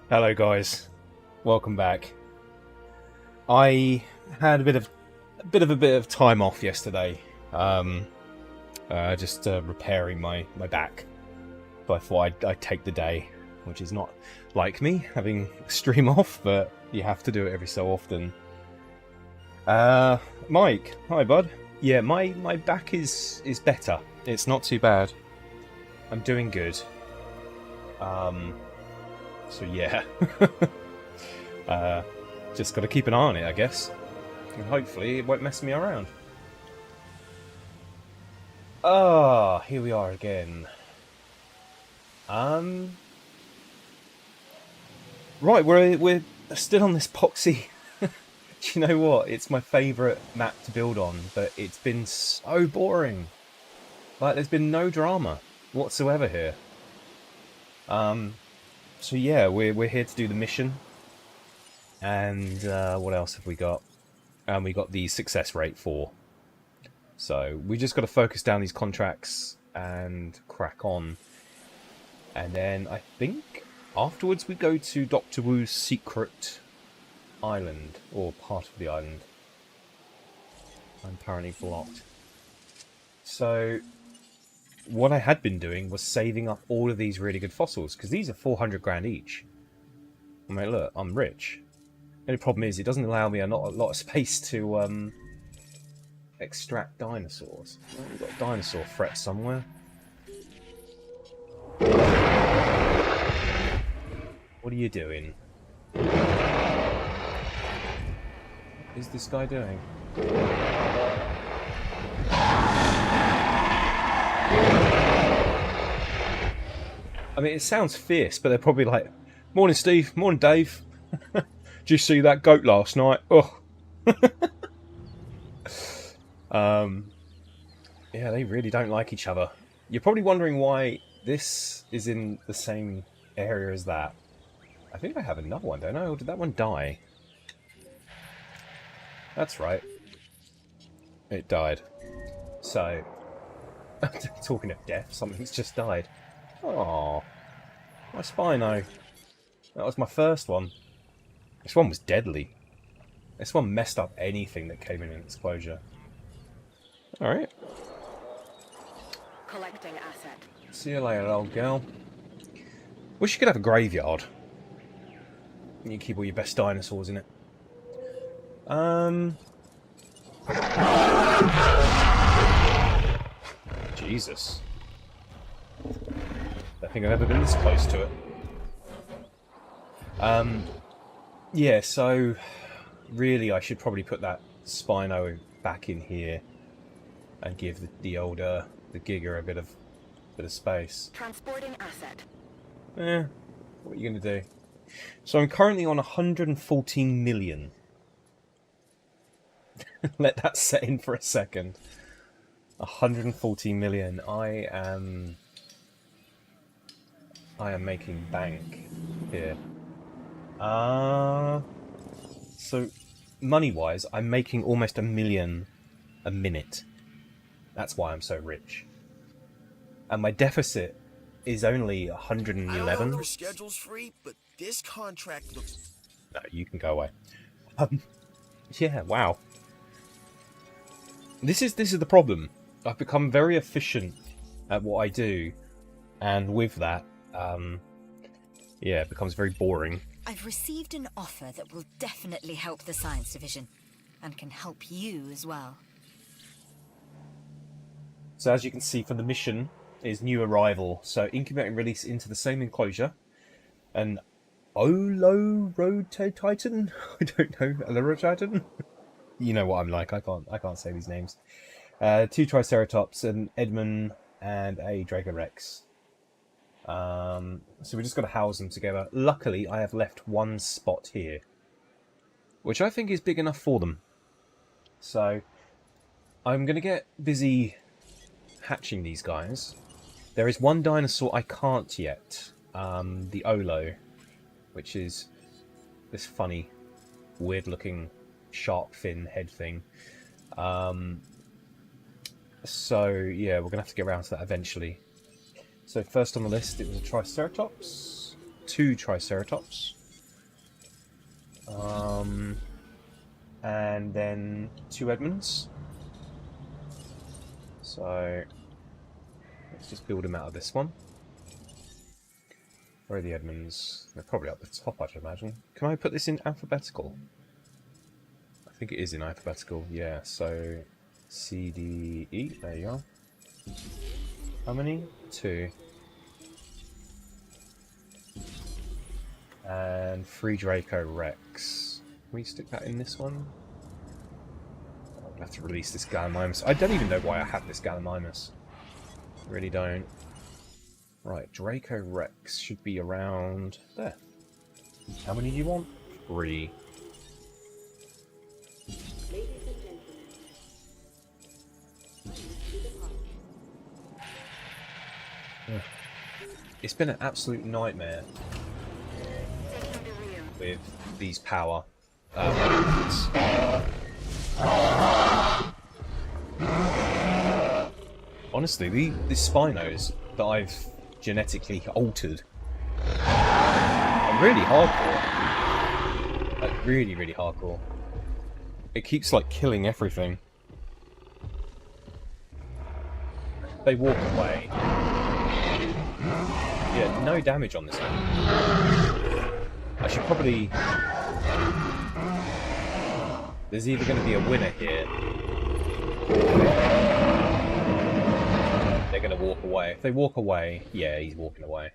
Hello guys, welcome back. I had a bit of time off yesterday, just repairing my back. But I thought I'd take the day, which is not like me having extreme off, but you have to do it every so often. Mike, hi bud. Yeah, my back is better. It's not too bad. I'm doing good. So yeah, just got to keep an eye on it, I guess, and hopefully it won't mess me around. Ah, here we are again. Right, we're still on this poxy. Do you know what? It's my favourite map to build on, but it's been so boring. Like, there's been no drama whatsoever here. So yeah, we're here to do the mission, and what else have we got? And we got the success rate 4. So we just got to focus down these contracts and crack on, and then I think afterwards we go to Dr. Wu's secret island, or part of the island. I'm apparently blocked. So what I had been doing was saving up all of these really good fossils, because these are 400 grand each. I mean, look, I'm rich. The only problem is it doesn't allow me a lot of space to extract dinosaurs. Well, we've got a dinosaur threat somewhere. What are you doing? What is this guy doing? I mean, it sounds fierce, but they're probably like, "Morning, Steve. Morning, Dave. Did you see that goat last night?" Oh. Yeah, they really don't like each other. You're probably wondering why this is in the same area as that. I think I have another one, don't I? Or did that one die? That's right. It died. So, talking of death, something's just died. Oh, my Spino. That was my first one. This one was deadly. This one messed up anything that came in its closure. Alright. Collecting asset. See you later, old girl. Wish you could have a graveyard. You can keep all your best dinosaurs in it. Jesus. I don't think I've ever been this close to it. Yeah, so really I should probably put that Spino back in here and give the older the Giga a bit of space. Transporting asset. What are you gonna do? So I'm currently on 114 million. Let that set in for a second. 114 million. I am making bank here. So money-wise, I'm making almost 1 million a minute. That's why I'm so rich. And my deficit is only 111. I don't know if your schedule's free, but this contract looks... No, you can go away. Yeah, wow. This is the problem. I've become very efficient at what I do, and with that, yeah, it becomes very boring. I've received an offer that will definitely help the science division, and can help you as well. So as you can see from the mission, is new arrival. So incubate and release into the same enclosure. An Olorotitan? I don't know. Olorotitan? You know what I'm like. I can't say these names. 2 Triceratops, an Edmund, and a Dragorex. So we just got to house them together. Luckily, I have left one spot here, which I think is big enough for them. So I'm going to get busy hatching these guys. There is one dinosaur I can't yet. The Olo, which is this funny, weird-looking shark fin head thing. So yeah, we're going to have to get around to that eventually. So first on the list, it was a Triceratops, 2 Triceratops, And then 2 Edmonds. So let's just build them out of this one. Where are the Edmonds? They're probably up the top, I'd imagine. Can I put this in alphabetical? I think it is in alphabetical, yeah. So C, D, E, there you are. How many? 2. And 3 Draco Rex. Can we stick that in this one? I'm going to have to release this Gallimimus. I don't even know why I have this Gallimimus. Really don't. Right, Draco Rex should be around there. How many do you want? 3. Ugh. It's been an absolute nightmare with these power weapons. Honestly, the Spinos that I've genetically altered are really hardcore. Like, really, really hardcore. It keeps, like, killing everything. They walk away. Yeah, no damage on this one. I should probably... There's either going to be a winner here, they're going to walk away. If they walk away, yeah, he's walking away.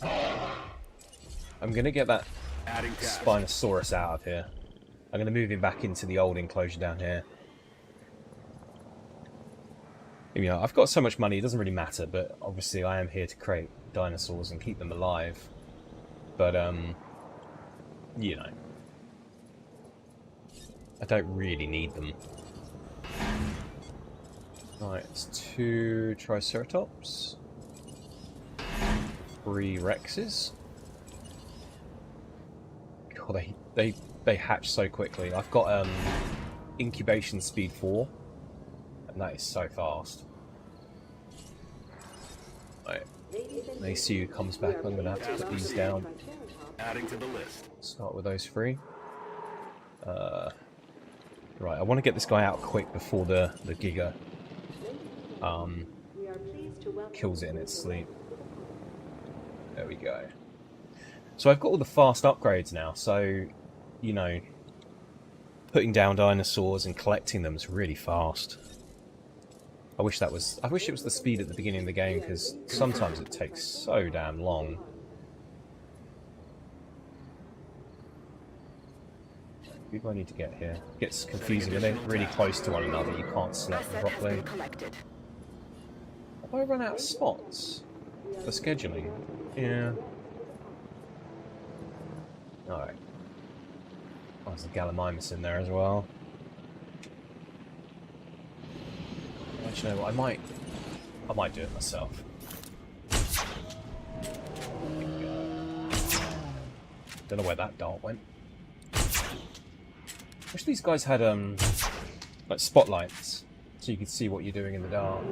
I'm going to get that Spinosaurus out of here. I'm going to move him back into the old enclosure down here. You know, I've got so much money, it doesn't really matter, but obviously I am here to create dinosaurs and keep them alive. But, you know, I don't really need them. Right, it's 2 Triceratops, 3 Rexes. God, they hatch so quickly. I've got incubation speed 4, and that is so fast. Right, Masu comes back. I'm gonna have to put these down. Adding to the list. Start with those 3. Right, I want to get this guy out quick before the Giga kills it in its sleep. There we go. So I've got all the fast upgrades now, so, you know, putting down dinosaurs and collecting them is really fast. I wish it was the speed at the beginning of the game, because sometimes it takes so damn long. Who do I need to get here? It gets confusing when they're really close to one another, you can't select them properly. Have I run out of spots for scheduling? Yeah. Alright. Oh, there's a Gallimimus in there as well. Actually, you know what, I might do it myself. Don't know where that dart went. Wish these guys had like spotlights, so you could see what you're doing in the dark.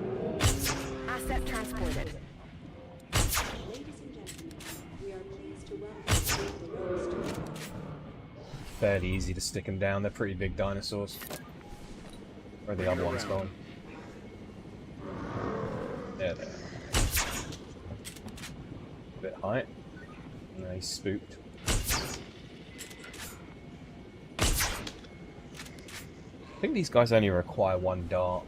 Asset transported. Fairly easy to stick them down. They're pretty big dinosaurs. Where are the other ones gone? There they are. A bit high. No, he's spooked. I think these guys only require 1 dart.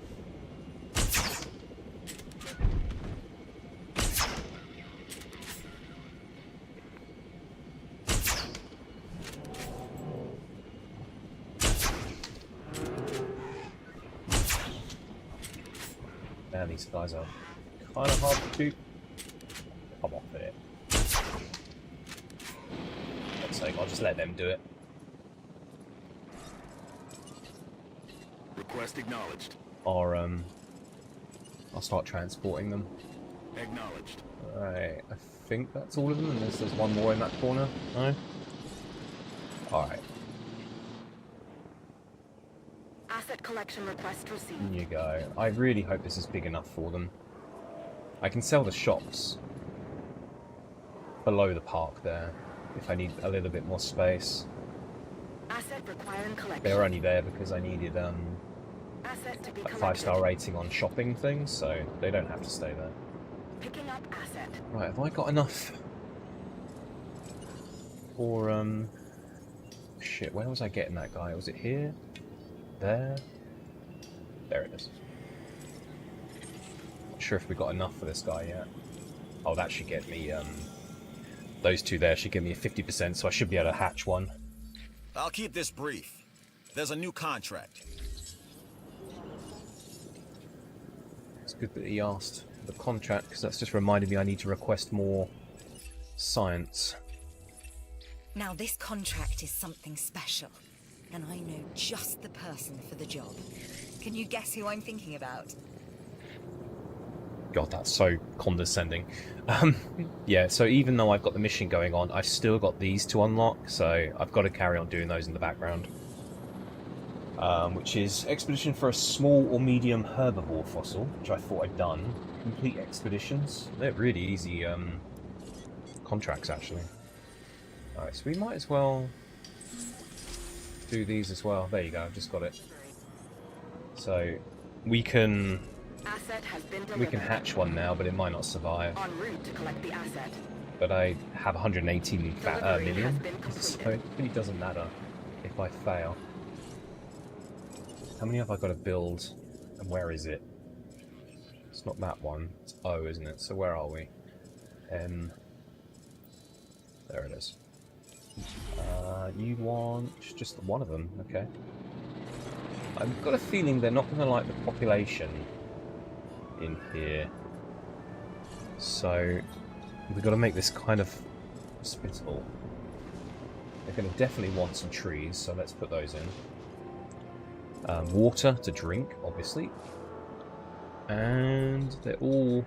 Man, these guys are kind of hard to shoot. Come off it. Let's say I'll just let them do it. Request acknowledged. Or I'll start transporting them. Acknowledged. Alright, I think that's all of them, unless there's one more in that corner. No? Alright, Asset collection request received. in you go. I really hope this is big enough for them. I can sell the shops below the park there, if I need a little bit more space. Asset requiring collection. They're only there because I needed Asset to be a collected. 5-star rating on shopping things, so they don't have to stay there. Picking up asset. Right, have I got enough for shit, where was I getting that guy? Was it here? There? There it is. Not sure if we got enough for this guy yet. Oh, that should get me those two there should give me a 50%, so I should be able to hatch one. I'll keep this brief. There's a new contract. It's good that he asked for the contract, because that's just reminded me I need to request more science. Now, this contract is something special, and I know just the person for the job. Can you guess who I'm thinking about? God, that's so condescending. Yeah, so even though I've got the mission going on, I've still got these to unlock, so I've got to carry on doing those in the background. Which is expedition for a small or medium herbivore fossil, which I thought I'd done. Complete expeditions. They're really easy contracts, actually. Alright, so we might as well do these as well. There you go, I've just got it. So we can Asset has been delivered. hatch one now, but it might not survive. En route to collect the asset. But I have 118 Delivery million, has been completed. so it really doesn't matter if I fail. How many have I got to build, and where is it? It's not that one, it's O, isn't it? So where are we? M. There it is. You want just one of them, okay. I've got a feeling they're not going to like the population in here. So we've got to make this kind of hospitable. They're going to definitely want some trees, so let's put those in. Water to drink, obviously. And they're all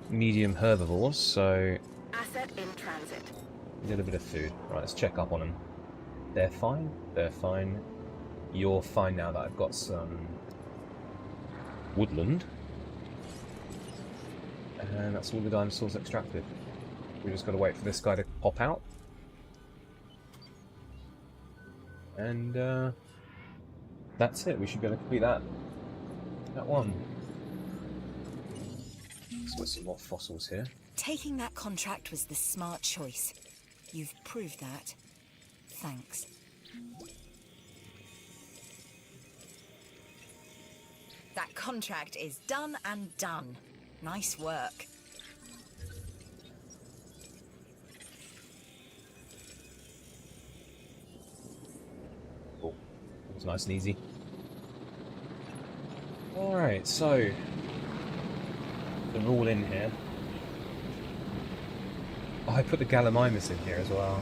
medium herbivores, so Asset in transit. a little bit of food. Right, let's check up on them. They're fine. They're fine. You're fine now that I've got some woodland. And that's all the dinosaurs extracted. We just got to wait for this guy to pop out. And that's it. We should be able to complete that one. Let's put some more fossils here. Taking that contract was the smart choice. You've proved that. Thanks. That contract is done and done. Nice work. Cool. It was nice and easy. Alright, so they're all in here. Oh, I put the Gallimimus in here as well.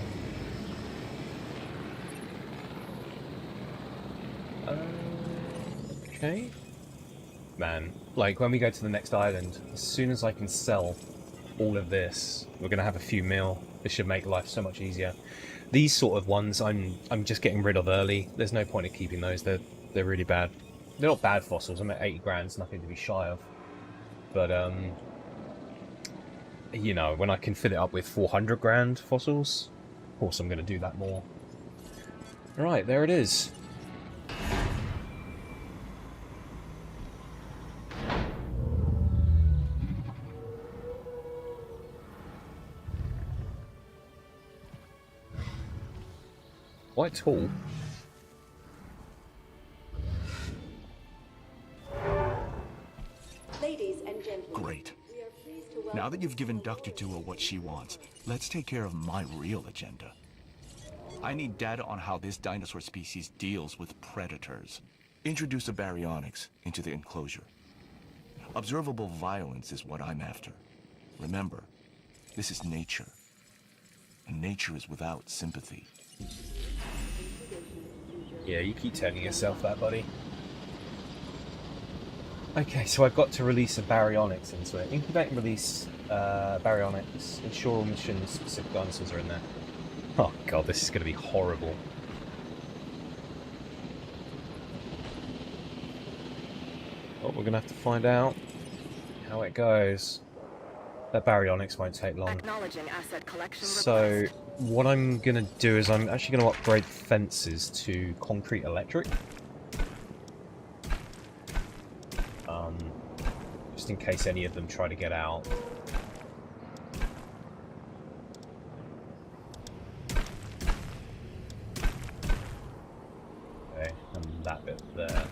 Okay. Man, like when we go to the next island, as soon as I can sell all of this, we're gonna have a few mil. This should make life so much easier. These sort of ones, I'm just getting rid of early. There's no point in keeping those. They're really bad. They're not bad fossils. I'm at 80 grand. It's nothing to be shy of. But you know, when I can fill it up with 400 grand fossils, of course I'm gonna do that more. Right, there it is. Quite tall. Ladies and gentlemen. Great. We are pleased to welcome Now that you've given Dr. Duo what she wants, let's take care of my real agenda. I need data on how this dinosaur species deals with predators. Introduce a baryonyx into the enclosure. Observable violence is what I'm after. Remember, this is nature. And nature is without sympathy. Yeah, you keep telling yourself that, buddy. Okay, so I've got to release a baryonyx into it. Incubate and release baryonyx. Ensure all missions specific dinosaurs are in there. Oh god, this is going to be horrible. Well, we're going to have to find out how it goes. That baryonyx won't take long. Acknowledging asset collection So, request. what I'm going to do is I'm actually going to upgrade fences to concrete electric. Just in case any of them try to get out. Okay, and that bit there.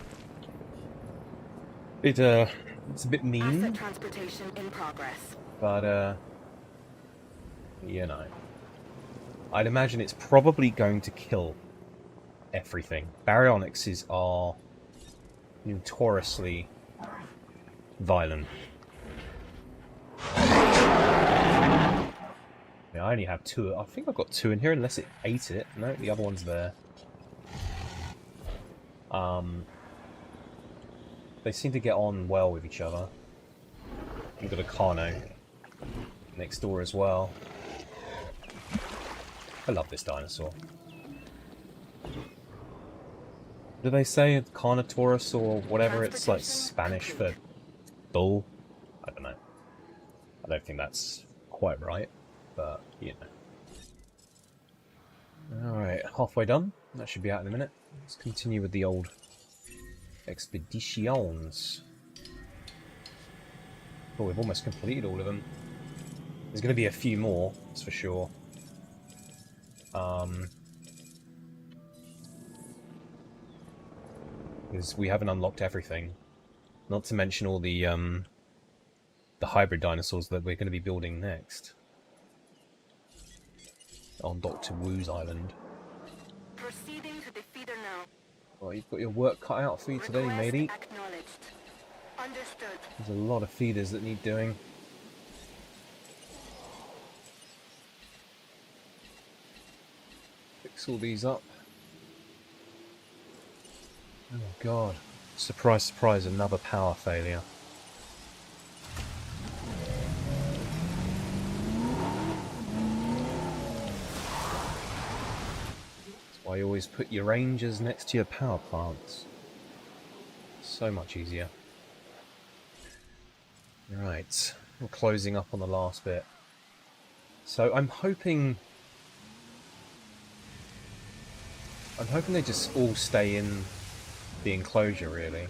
It's a bit mean, Asset transportation in progress. but you know, I'd imagine it's probably going to kill everything. Baryonyxes are notoriously violent. Yeah, I only have 2. I think I've got 2 in here, unless it ate it. No, the other one's there. They seem to get on well with each other. We've got a Carno next door as well. I love this dinosaur. Do they say Carnotaurus or whatever? It's like Spanish for bull? I don't know. I don't think that's quite right, but you know. Alright, halfway done. That should be out in a minute. Let's continue with the old expeditions. Oh, we've almost completed all of them. There's going to be a few more, that's for sure. Because we haven't unlocked everything. Not to mention all the hybrid dinosaurs that we're going to be building next. On Dr. Wu's island. Proceeding to the feeder now. Well, you've got your work cut out for you today, Request matey. acknowledged. Understood. There's a lot of feeders that need doing. Fix all these up. Oh god. Surprise, surprise, another power failure. That's why you always put your rangers next to your power plants. So much easier. Right, we're closing up on the last bit. So I'm hoping they just all stay in the enclosure, really.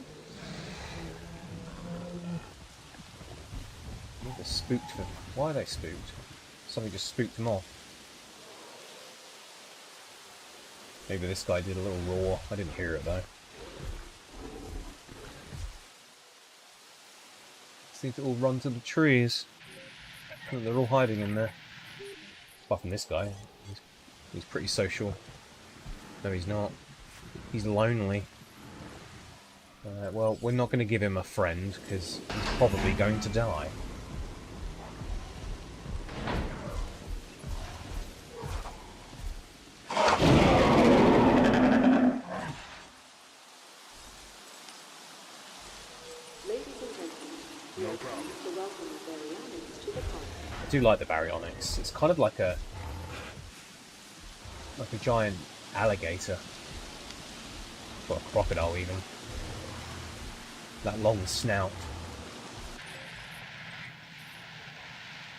They're spooked for... Why are they spooked? Something just spooked them off. Maybe this guy did a little roar. I didn't hear it though. Seem to all run to the trees. They're all hiding in there. Apart from this guy. He's pretty social. No, he's not. He's lonely. Well, we're not going to give him a friend, because he's probably going to die. Ladies and gentlemen, we are pleased to welcome the Baryonyx to the park. I do like the Baryonyx. It's kind of like a giant alligator. Or a crocodile, even. That long snout.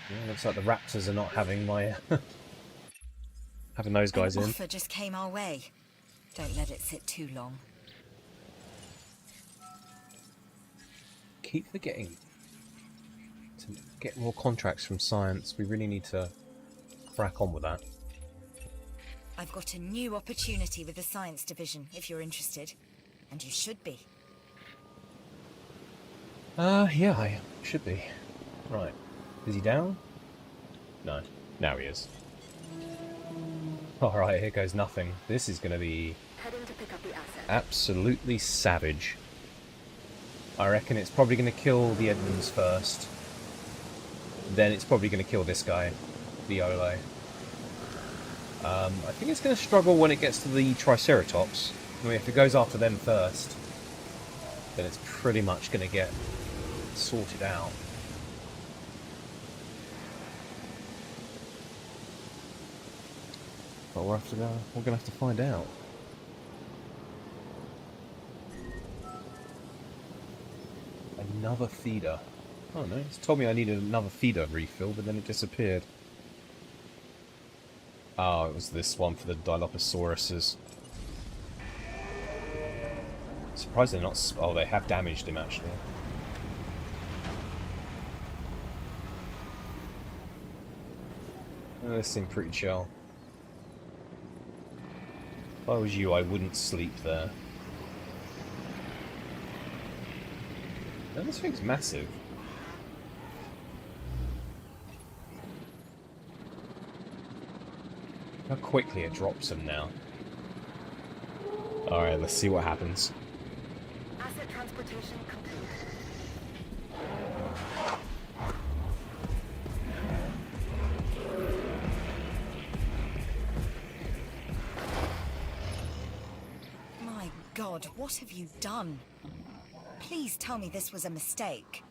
Yeah, looks like the raptors are not having my... having those guys An in. offer just came our way. Don't let it sit too long. Keep forgetting to get more contracts from science. We really need to crack on with that. I've got a new opportunity with the science division, if you're interested. And you should be. Yeah, I should be. Right. Is he down? No. Now he is. Alright, here goes nothing. This is going to be Heading to pick up the asset. absolutely savage. I reckon it's probably going to kill the Edmonds first. Then it's probably going to kill this guy, the Ole. I think it's going to struggle when it gets to the Triceratops. I mean, if it goes after them first, then it's pretty much going to get sorted out. But we're going to have to find out. Another feeder. Oh no, it's told me I needed another feeder refill, but then it disappeared. Oh, it was this one for the Dilophosaurus's. Surprised they're not... Oh, they have damaged him, actually. Oh, this seemed pretty chill. If I was you, I wouldn't sleep there. No, this thing's massive. How quickly it drops them now. Alright, let's see what happens. Asset transportation complete. My God, what have you done? Please tell me this was a mistake.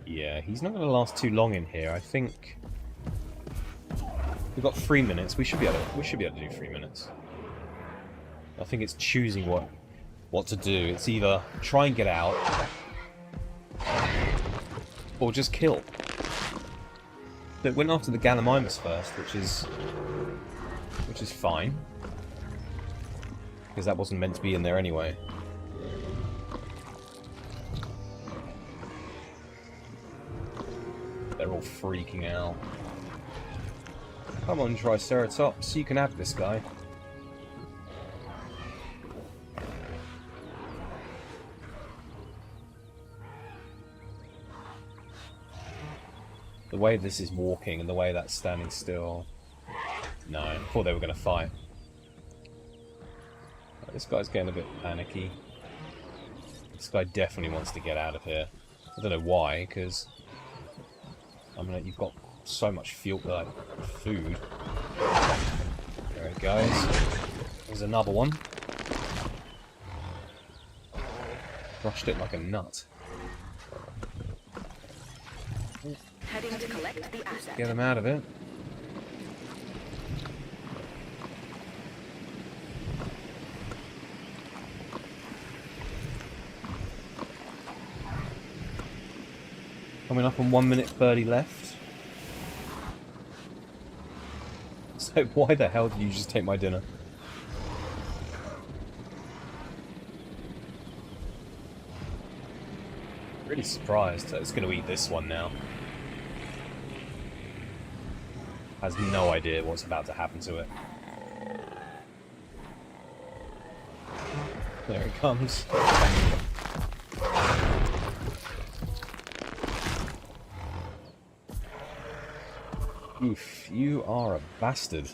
Yeah, he's not going to last too long in here. I think we've got 3 minutes. We should be able to do 3 minutes. I think it's choosing what to do. It's either try and get out or just kill. It went after the Gallimimus first, which is fine, because that wasn't meant to be in there anyway. They're all freaking out. Come on, Triceratops, you can have this guy. The way this is walking and the way that's standing still. No, I thought they were going to fight. Right, this guy's getting a bit panicky. This guy definitely wants to get out of here. I don't know why, because I mean, you've got so much fuel, like food. There it goes. There's another one. Crushed it like a nut. Heading to collect the asset. Get them out of it. Coming up on 1 minute 30 left. So why the hell did you just take my dinner? Really surprised that it's going to eat this one now. Has no idea what's about to happen to it. There it comes. Oof, you are a bastard.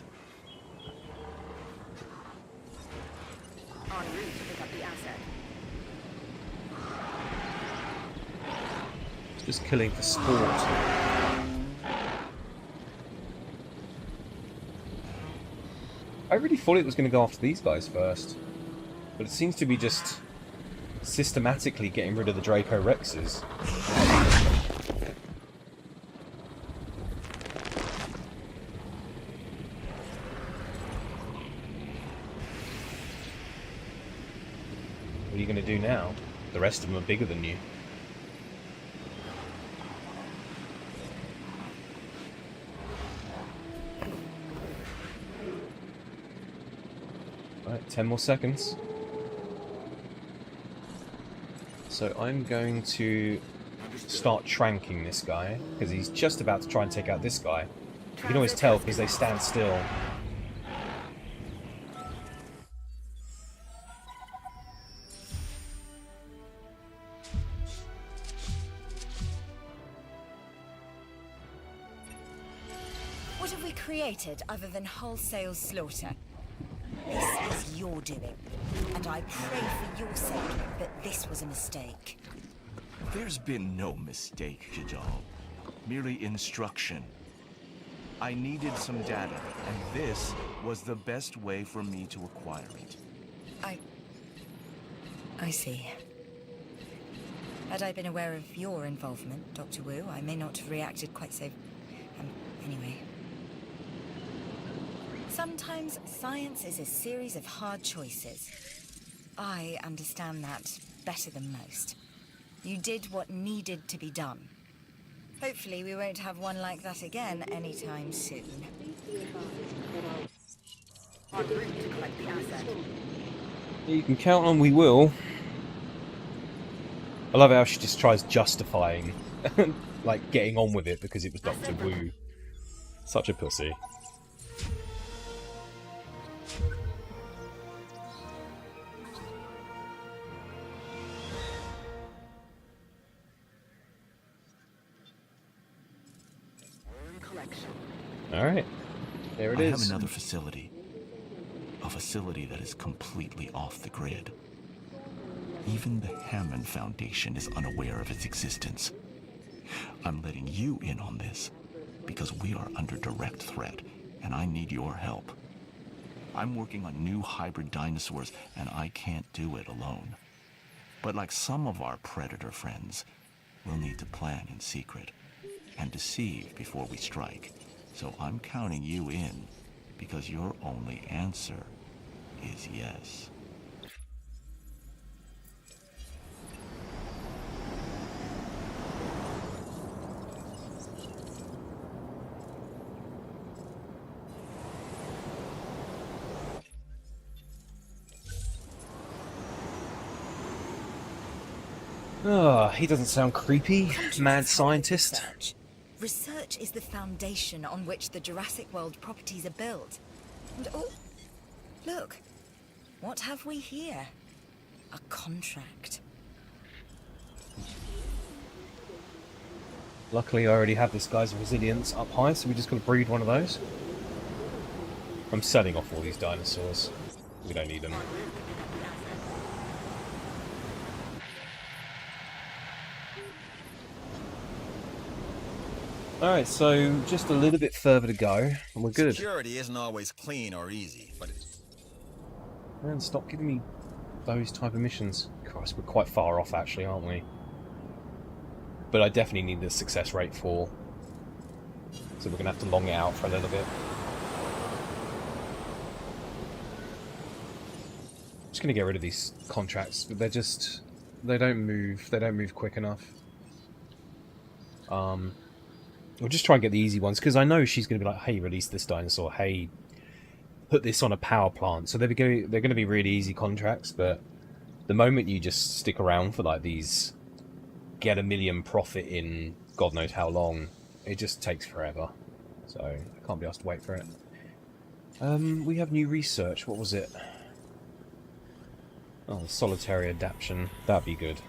En route to pick up the asset. Just killing for sport. I really thought it was going to go after these guys first. But it seems to be just systematically getting rid of the Draco Rexes. What are you going to do now? The rest of them are bigger than you. Right, 10 more seconds. So I'm going to start tranking this guy, because he's just about to try and take out this guy. You can always tell because they stand still. What have we created other than wholesale slaughter? This is your doing, and I pray for your sake that this was a mistake. There's been no mistake, Jadal. Merely instruction. I needed some data, and this was the best way for me to acquire it. I see. Had I been aware of your involvement, Dr. Wu, I may not have reacted quite so... anyway. Sometimes science is a series of hard choices. I understand that better than most. You did what needed to be done. Hopefully we won't have one like that again anytime soon. En route to collect the asset. You can count on we will. I love how she just tries justifying, like, getting on with it because it was Dr. Wu. Such a pussy. Collection. Alright. There it I is. have another facility. A facility that is completely off the grid. Even the Hammond Foundation is unaware of its existence. I'm letting you in on this because we are under direct threat and I need your help. I'm working on new hybrid dinosaurs and I can't do it alone. But like some of our predator friends, we'll need to plan in secret and deceive before we strike. So I'm counting you in because your only answer is yes. Oh, he doesn't sound creepy. Mad scientist. Research. Research is the foundation on which the Jurassic World properties are built. And oh, look. What have we here? A contract. Luckily, I already have this guy's resilience up high, so we just got to breed one of those. I'm selling off all these dinosaurs. We don't need them. Alright, so just a little bit further to go, and we're good. Security isn't always clean or easy, but it's... Man, stop giving me those type of missions. Christ, we're quite far off actually, aren't we? But I definitely need the success rate for. So we're going to have to long it out for a little bit. Just going to get rid of these contracts, but they're just... They don't move quick enough. We'll just try and get the easy ones, because I know she's going to be like, hey, release this dinosaur, hey, put this on a power plant. So they're going to be really easy contracts, but the moment you just stick around for like these get $1 million profit in God knows how long, it just takes forever. So I can't be asked to wait for it. We have new research. What was it? Oh, solitary adaptation. That'd be good.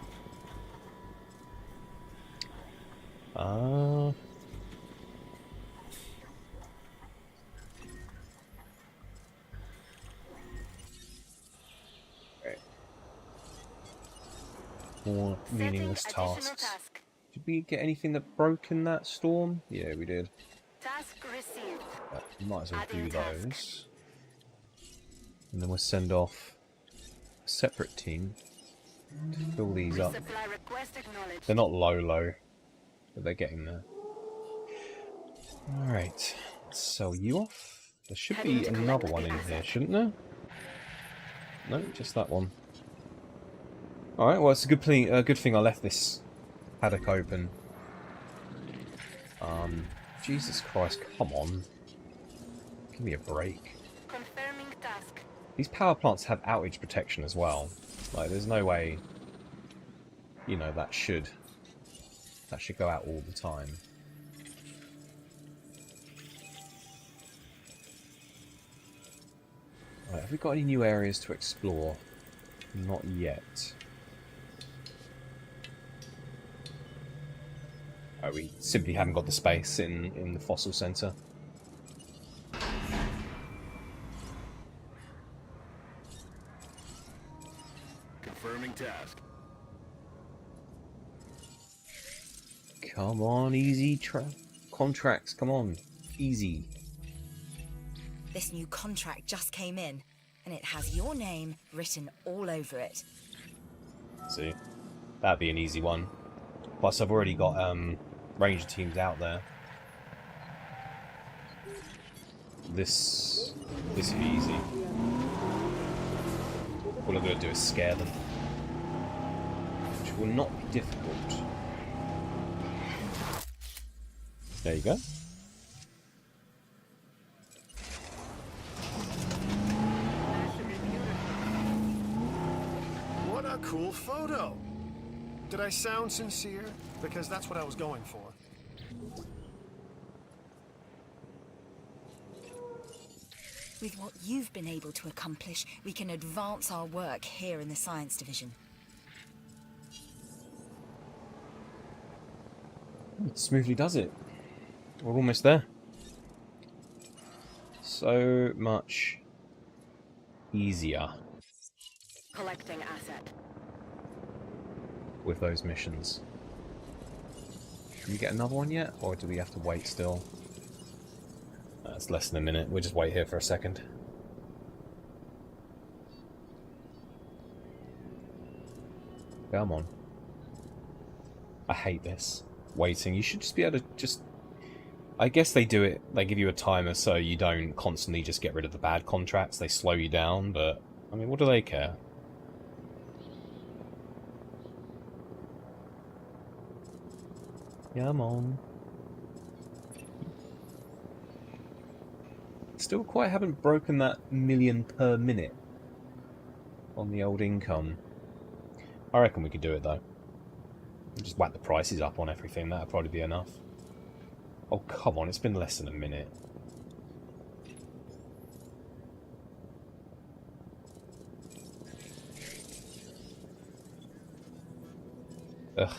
More meaningless tasks. Did we get anything that broke in that storm? Yeah, we did. Task received. We might as well do Adding task. those. And then we'll send off a separate team to fill these up. Resupply request acknowledged. They're not low, but they're getting there. Alright, let's sell you off. There should be another one in here, shouldn't there? No, just that one. Alright, well it's a good thing I left this paddock open. Jesus Christ, come on. Give me a break. Confirming task. These power plants have outage protection as well. Like, there's no way, you know, that should go out all the time. Right, have we got any new areas to explore? Not yet. Oh, we simply haven't got the space in the fossil centre. Confirming task. Come on, easy contracts, come on. Easy. This new contract just came in, and it has your name written all over it. See? That'd be an easy one. Plus, I've already got ranger teams out there. This is easy. All I'm going to do is scare them. will not be difficult. There you go. What a cool photo! Did I sound sincere? Because that's what I was going for. With what you've been able to accomplish, we can advance our work here in the Science Division. It smoothly does it. We're almost there. So much easier Collecting asset. with those missions. Can we get another one yet? Or do we have to wait still? It's less than a minute. We'll just wait here for a second. Come on. I hate this. Waiting. You should just be able to just... I guess they do it, they give you a timer so you don't constantly just get rid of the bad contracts. They slow you down, but... I mean, what do they care? Come on. Still quite haven't broken that million per minute on the old income. I reckon we could do it though. Just whack the prices up on everything, that'd probably be enough. Oh come on, it's been less than a minute. Ugh.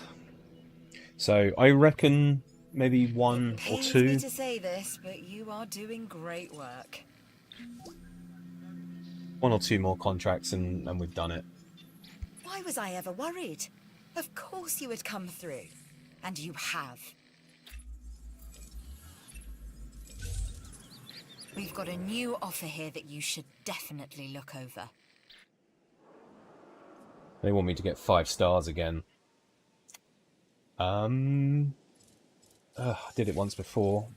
So I reckon maybe one or Pains two. me to say this, but you are doing great work. One or two more contracts and we've done it. Why was I ever worried? Of course you would come through. And you have. We've got a new offer here that you should definitely look over. They want me to get 5 stars again. I did it once before.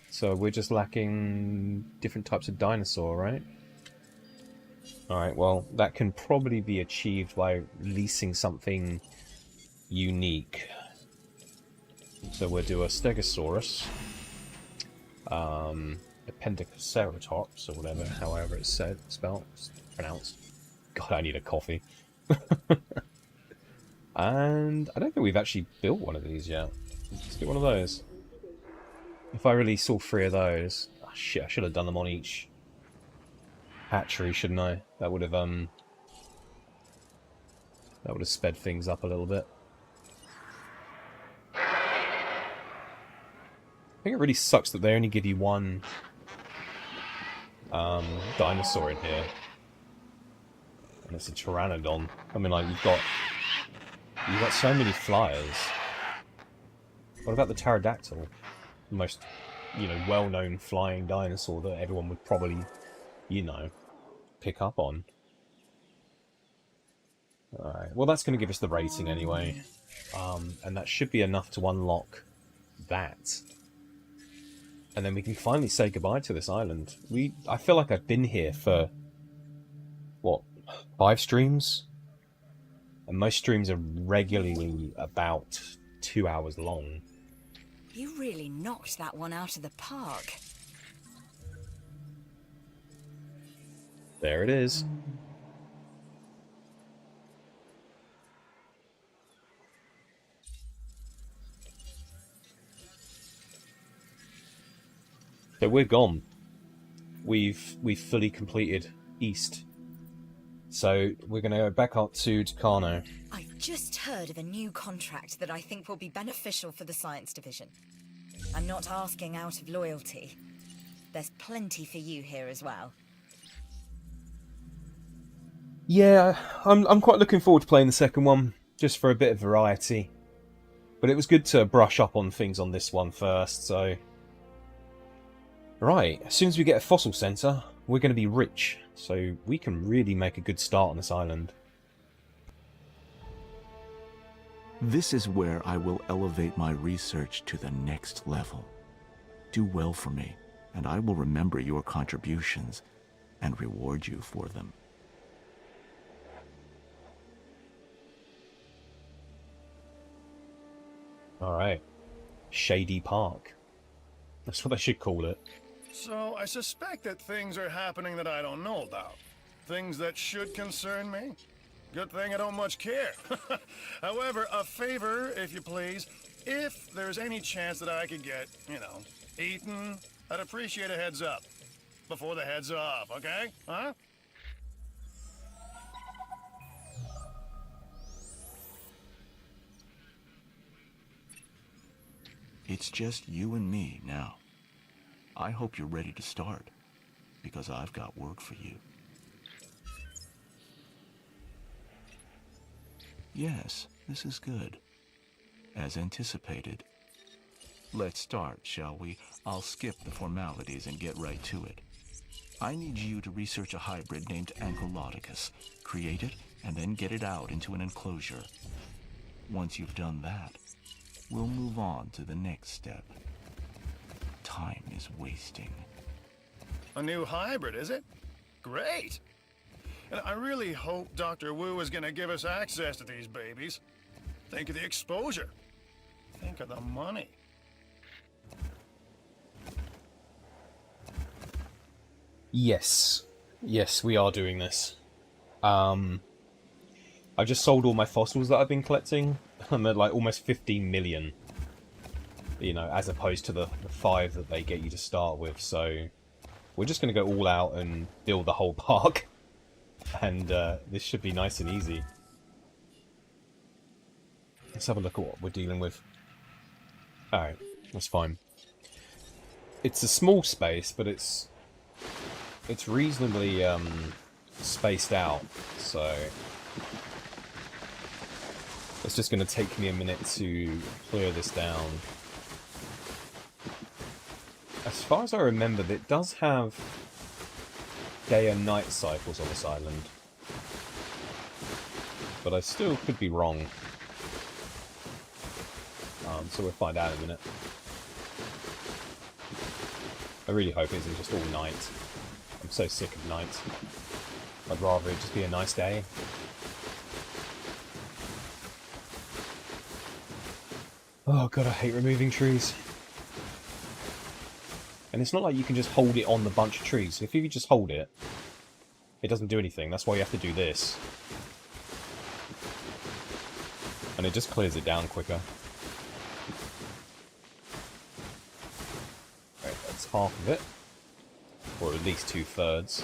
So we're just lacking different types of dinosaur, right? Alright, well, that can probably be achieved by leasing something unique. So we'll do a Stegosaurus, Appendiceratops, or whatever, however it's said, spelled, pronounced. God, I need a coffee. And I don't think we've actually built one of these yet. Let's get one of those. If I release all 3 of those... Oh, shit, I should have done them on each hatchery, shouldn't I? That would have sped things up a little bit. I think it really sucks that they only give you one dinosaur in here. And it's a Pteranodon. I mean, like, you've got so many flyers. What about the pterodactyl? The most, well-known flying dinosaur that everyone would probably, pick up on. Alright, well that's going to give us the rating anyway. And that should be enough to unlock that. And then we can finally say goodbye to this island. I feel like I've been here for, 5 streams? And most streams are regularly about 2 hours long. You really knocked that one out of the park. There it is. So we're gone. We've fully completed East. So we're going to go back up to Tucano. I've just heard of a new contract that I think will be beneficial for the Science Division. I'm not asking out of loyalty. There's plenty for you here as well. Yeah, I'm quite looking forward to playing the second one, just for a bit of variety. But it was good to brush up on things on this one first, so... Right, as soon as we get a fossil centre, we're going to be rich, so we can really make a good start on this island. This is where I will elevate my research to the next level. Do well for me, and I will remember your contributions and reward you for them. Alright. Shady Park. That's what they should call it. So I suspect that things are happening that I don't know about. Things that should concern me. Good thing I don't much care. However, a favor, if you please. If there's any chance that I could get, eaten, I'd appreciate a heads up. Before the head's off, okay? Huh? It's just you and me now. I hope you're ready to start, because I've got work for you. Yes, this is good. As anticipated. Let's start, shall we? I'll skip the formalities and get right to it. I need you to research a hybrid named Ankylodicus, create it, and then get it out into an enclosure. Once you've done that, we'll move on to the next step. Time is wasting. A new hybrid, is it? Great! And I really hope Dr. Wu is gonna give us access to these babies. Think of the exposure. Think of the money. Yes. Yes, we are doing this. I just sold all my fossils that I've been collecting. I'm at like almost 15 million. You know, as opposed to the 5 that they get you to start with. So we're just going to go all out and build the whole park. And this should be nice and easy. Let's have a look at what we're dealing with. Alright, that's fine. It's a small space, but it's reasonably spaced out, so it's just going to take me a minute to clear this down. As far as I remember, it does have day and night cycles on this island, but I still could be wrong. So we'll find out in a minute. I really hope it isn't just all night. I'm so sick of night. I'd rather it just be a nice day. Oh god, I hate removing trees. And it's not like you can just hold it on the bunch of trees. If you just hold it, it doesn't do anything. That's why you have to do this. And it just clears it down quicker. Right, that's half of it. Or at least 2/3.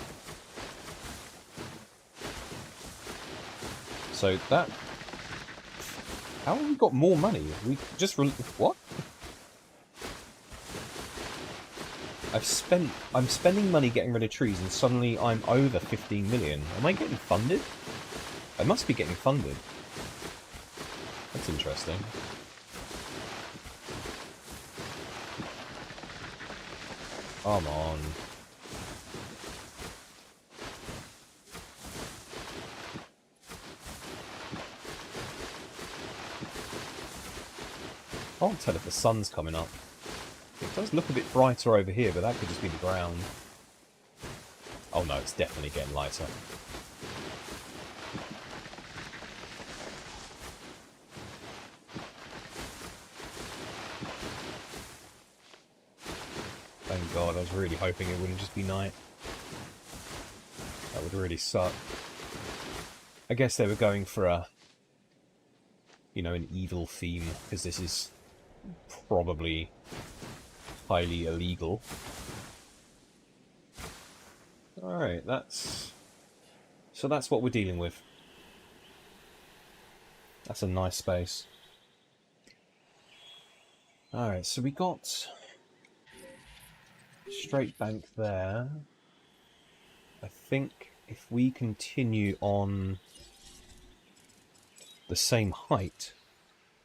So that... How have we got more money? We just... What? I'm spending money getting rid of trees and suddenly I'm over 15 million. Am I getting funded? I must be getting funded. That's interesting. Come on. I can't tell if the sun's coming up. It does look a bit brighter over here, but that could just be the ground. Oh no, it's definitely getting lighter. Thank God, I was really hoping it wouldn't just be night. That would really suck. I guess they were going for a, an evil theme, because this is probably highly illegal. Alright, so that's what we're dealing with. That's a nice space. Alright, so we got straight bank there. I think if we continue on the same height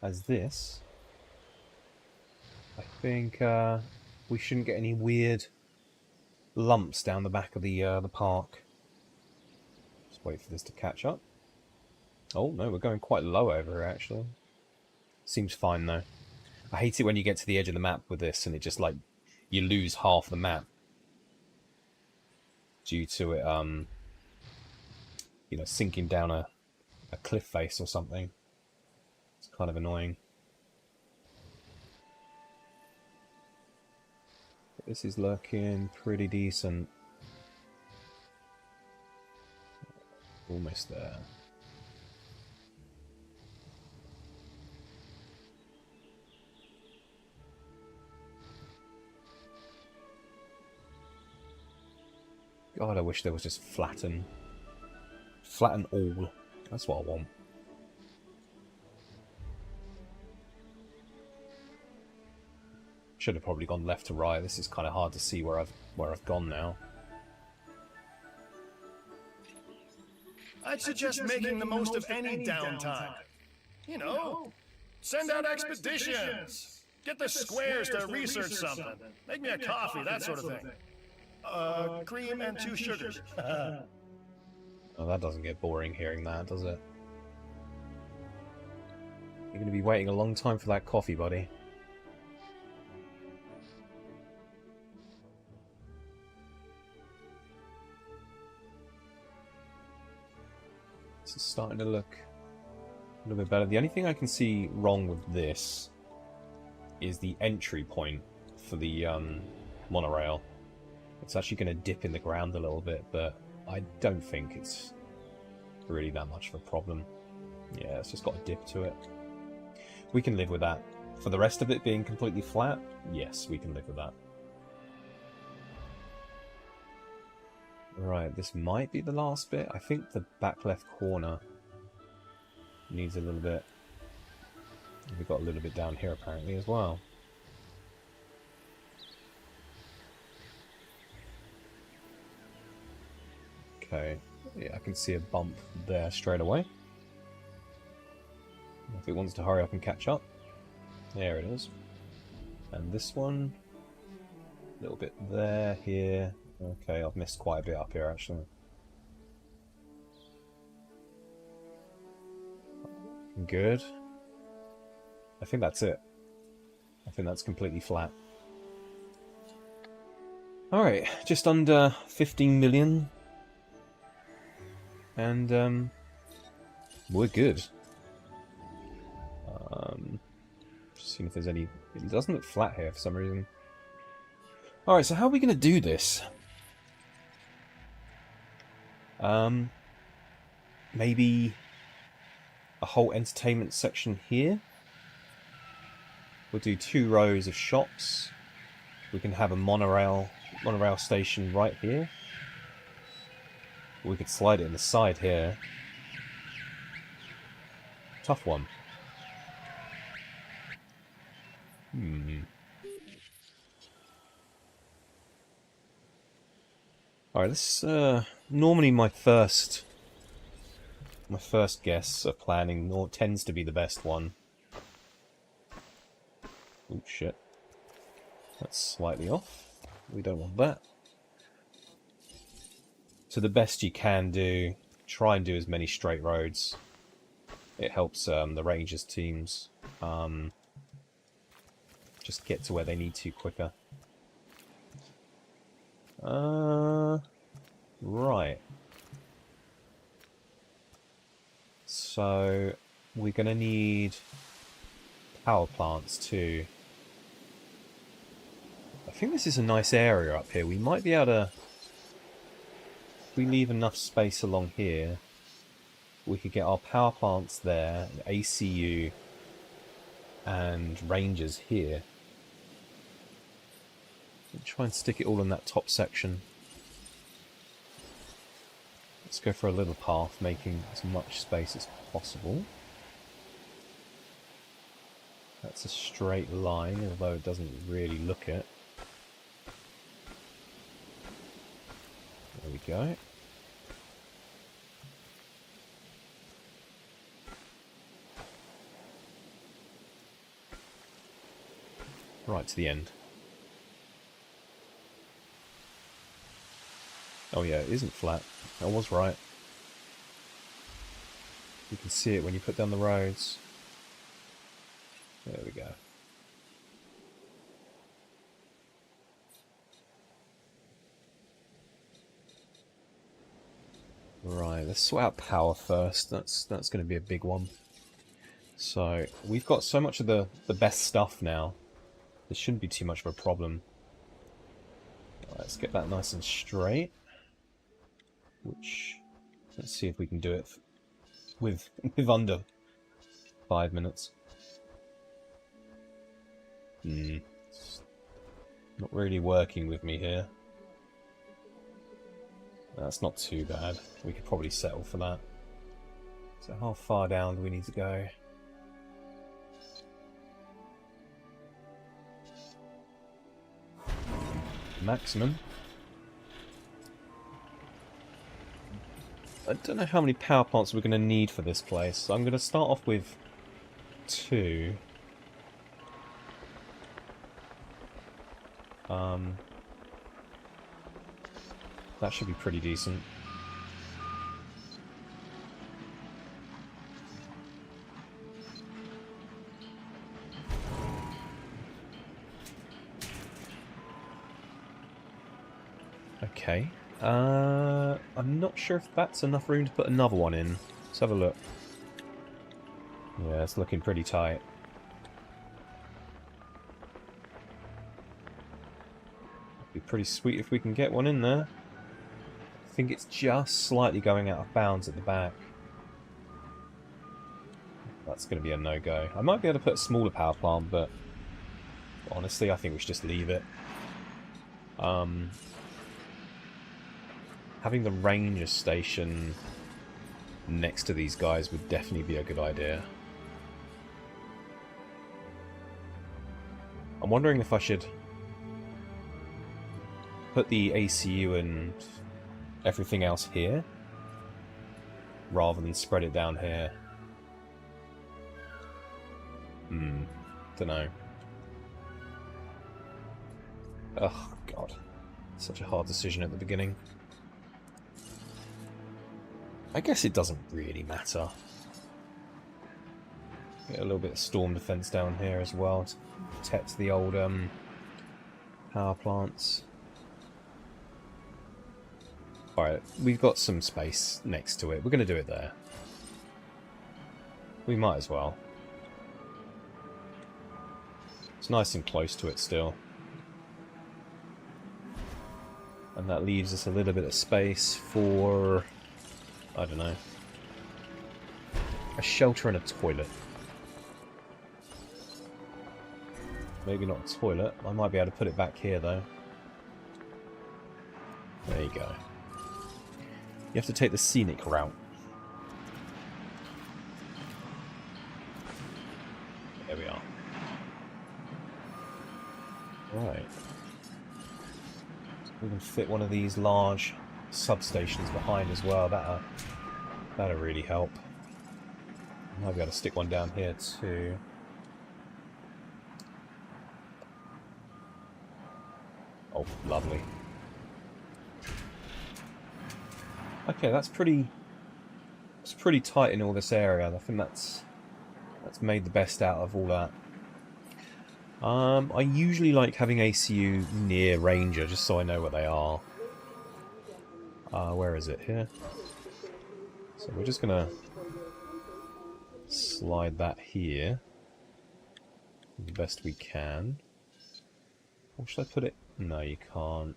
as this, I think we shouldn't get any weird lumps down the back of the park. Just wait for this to catch up. Oh no, we're going quite low over here actually. Seems fine though. I hate it when you get to the edge of the map with this and it just like you lose half the map due to it sinking down a cliff face or something. It's kind of annoying. This is looking pretty decent. Almost there. God, I wish there was just flatten. Flatten all. That's what I want. Should have probably gone left to right. This is kind of hard to see where I've gone now. I'd suggest making the most of any downtime. You know, send out expeditions. Get the squares to research something. Make me a coffee, that sort of thing. Cream and 2 sugars. Oh, that doesn't get boring hearing that, does it? You're going to be waiting a long time for that coffee, buddy. This is starting to look a little bit better. The only thing I can see wrong with this is the entry point for the monorail. It's actually going to dip in the ground a little bit, but I don't think it's really that much of a problem. Yeah, it's just got a dip to it. We can live with that. For the rest of it being completely flat, yes, we can live with that. Right, this might be the last bit. I think the back left corner needs a little bit. We've got a little bit down here apparently as well. Okay, yeah, I can see a bump there straight away. If it wants to hurry up and catch up. There it is. And this one, a little bit there, here. Okay, I've missed quite a bit up here actually. Good. I think that's it. I think that's completely flat. Alright, just under 15 million. And we're good. Just seeing if there's any... It doesn't look flat here for some reason. Alright, so how are we going to do this? Maybe a whole entertainment section here. We'll do 2 rows of shops. We can have a monorail station right here. We could slide it in the side here. Tough one. Alright, this normally my first guess of planning tends to be the best one. Oh shit. That's slightly off. We don't want that. So the best you can do, try and do as many straight roads. It helps the Rangers teams just get to where they need to quicker. Right. So we're gonna need power plants too. I think this is a nice area up here. We might be able to, if we leave enough space along here, we could get our power plants there, an ACU, and Rangers here. Try and stick it all in that top section. Let's go for a little path, making as much space as possible. That's a straight line, although it doesn't really look it. There we go. Right to the end. Oh yeah, it isn't flat. I was right. You can see it when you put down the roads. There we go. Right, let's sort out power first. That's going to be a big one. So, we've got so much of the best stuff now. This shouldn't be too much of a problem. Let's get that nice and straight. Which, let's see if we can do it with under 5 minutes. It's not really working with me here. That's not too bad. We could probably settle for that. So how far down do we need to go? Maximum. I don't know how many power plants we're going to need for this place. So I'm going to start off with 2. That should be pretty decent. Okay. I'm not sure if that's enough room to put another one in. Let's have a look. Yeah, it's looking pretty tight. It'd be pretty sweet if we can get one in there. I think it's just slightly going out of bounds at the back. That's going to be a no-go. I might be able to put a smaller power plant, but honestly, I think we should just leave it. Having the ranger station next to these guys would definitely be a good idea. I'm wondering if I should put the ACU and everything else here, rather than spread it down here. Dunno. Oh, God. Such a hard decision at the beginning. I guess it doesn't really matter. Get a little bit of storm defense down here as well to protect the old power plants. Alright, we've got some space next to it. We're going to do it there. We might as well. It's nice and close to it still. And that leaves us a little bit of space for, I don't know, a shelter and a toilet. Maybe not a toilet. I might be able to put it back here though. There you go. You have to take the scenic route. There we are. Right. We can fit one of these large substations behind as well. That'll really help. Might be able to stick one down here too. Oh, lovely. Okay, that's pretty tight in all this area. I think that's made the best out of all that. I usually like having ACU near Ranger, just so I know what they are. Where is it? Here? So we're just gonna slide that here the best we can. Or should I put it? No, you can't.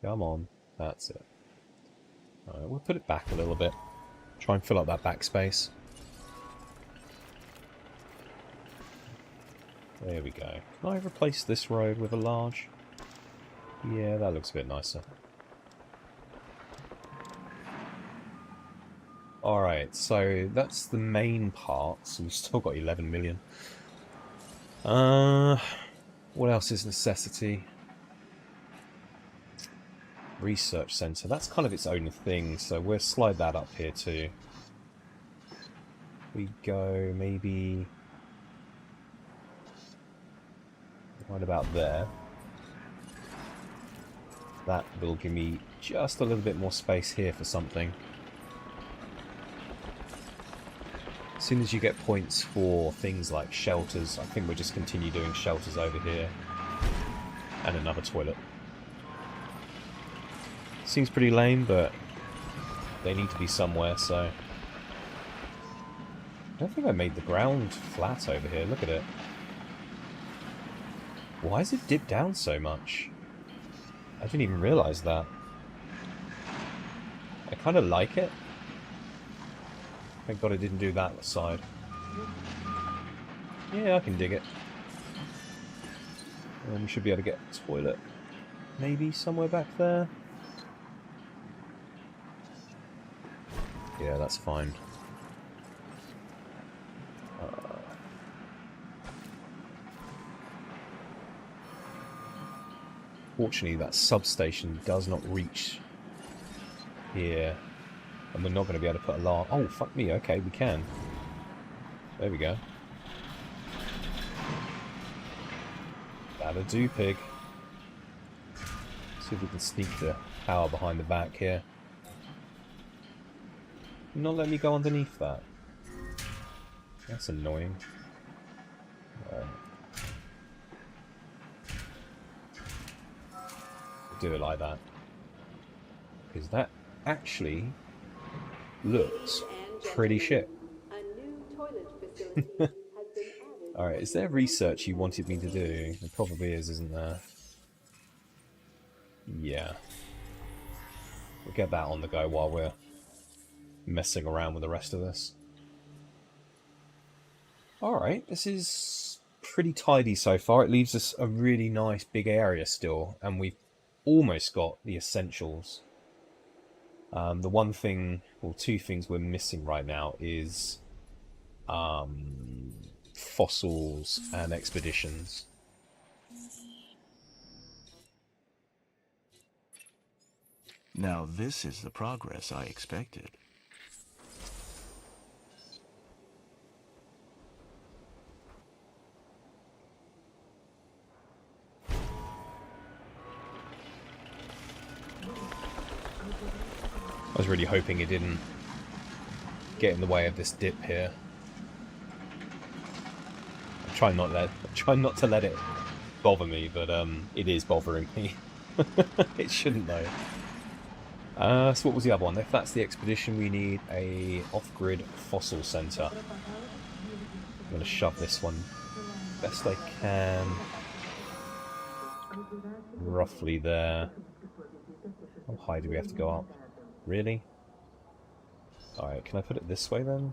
Come on, that's it. Alright, we'll put it back a little bit. Try and fill up that backspace. There we go. Can I replace this road with a large? Yeah, that looks a bit nicer. Alright, so that's the main part. So we've still got 11 million. What else is necessity? Research centre. That's kind of its own thing, so we'll slide that up here too. We go maybe right about there. That will give me just a little bit more space here for something. As soon as you get points for things like shelters, I think we'll just continue doing shelters over here. And another toilet. Seems pretty lame, but they need to be somewhere, so... I don't think I made the ground flat over here. Look at it. Why does it dip down so much? I didn't even realise that. I kind of like it. Thank God I didn't do that side. Yeah, I can dig it. And we should be able to get a toilet. Maybe somewhere back there? Yeah, that's fine. Fortunately, that substation does not reach here. And we're not going to be able to put a alarm. Oh, fuck me. Okay, we can. There we go. That'll do, pig. See if we can sneak the power behind the back here. Not let me go underneath that. That's annoying. Do it like that. Because that actually looks pretty shit. A new toilet facility has been added. Alright, is there research you wanted me to do? There probably is, isn't there? Yeah. We'll get that on the go while we're messing around with the rest of this. Alright, this is pretty tidy so far. It leaves us a really nice big area still, and we've almost got the essentials. The one thing, well, two things we're missing right now is fossils and expeditions. Now this is the progress I expected. I was really hoping it didn't get in the way of this dip here. I'm trying not to let it bother me, but it is bothering me. It shouldn't though. So what was the other one? If that's the expedition, we need a off-grid fossil center. I'm going to shove this one best I can. Roughly there. How high do we have to go up? Really? Alright, can I put it this way then?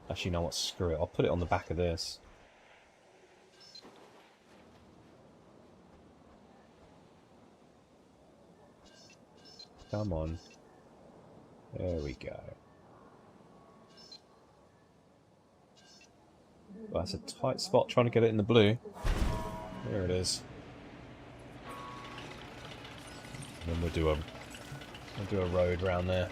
Actually, you know what? Screw it. I'll put it on the back of this. Come on. There we go. Well, that's a tight spot trying to get it in the blue. There it is. And then we'll do a road round there.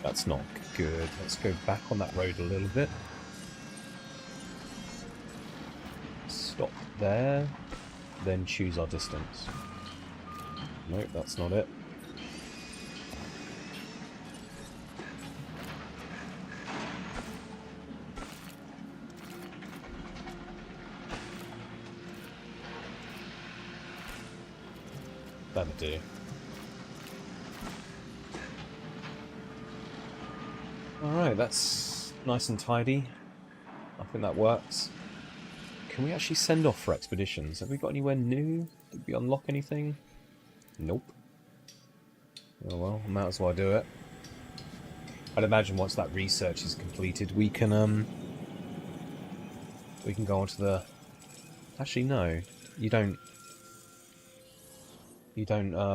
That's not good. Let's go back on that road a little bit. Stop there. Then choose our distance. Nope, that's not it. That'll do. Alright, that's nice and tidy. I think that works. Can we actually send off for expeditions? Have we got anywhere new? Did we unlock anything? Nope. Oh well, I might as well do it. I'd imagine once that research is completed, we can go on to the... Actually, no. You don't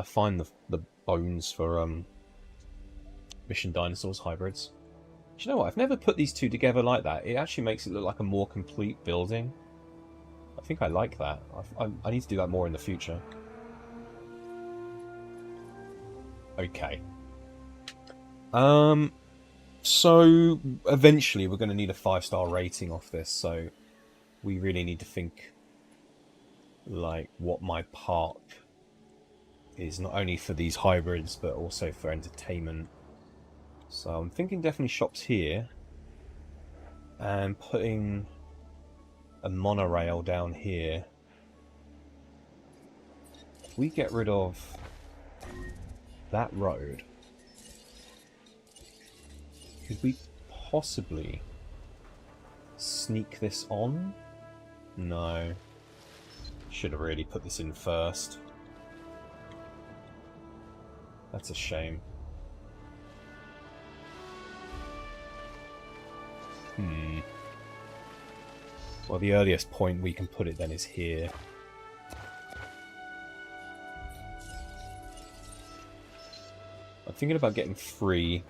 find the bones for mission dinosaurs hybrids. Do you know what? I've never put these two together like that. It actually makes it look like a more complete building. I think I like that. I need to do that more in the future. Okay. So eventually we're going to need a 5-star rating off this, so we really need to think like what my part is, not only for these hybrids but also for entertainment. So I'm thinking definitely shops here and putting a monorail down here. If we get rid of that road Could we possibly sneak this on? No. Should have really put this in first. That's a shame. Well, the earliest point we can put it then is here. I'm thinking about getting 3.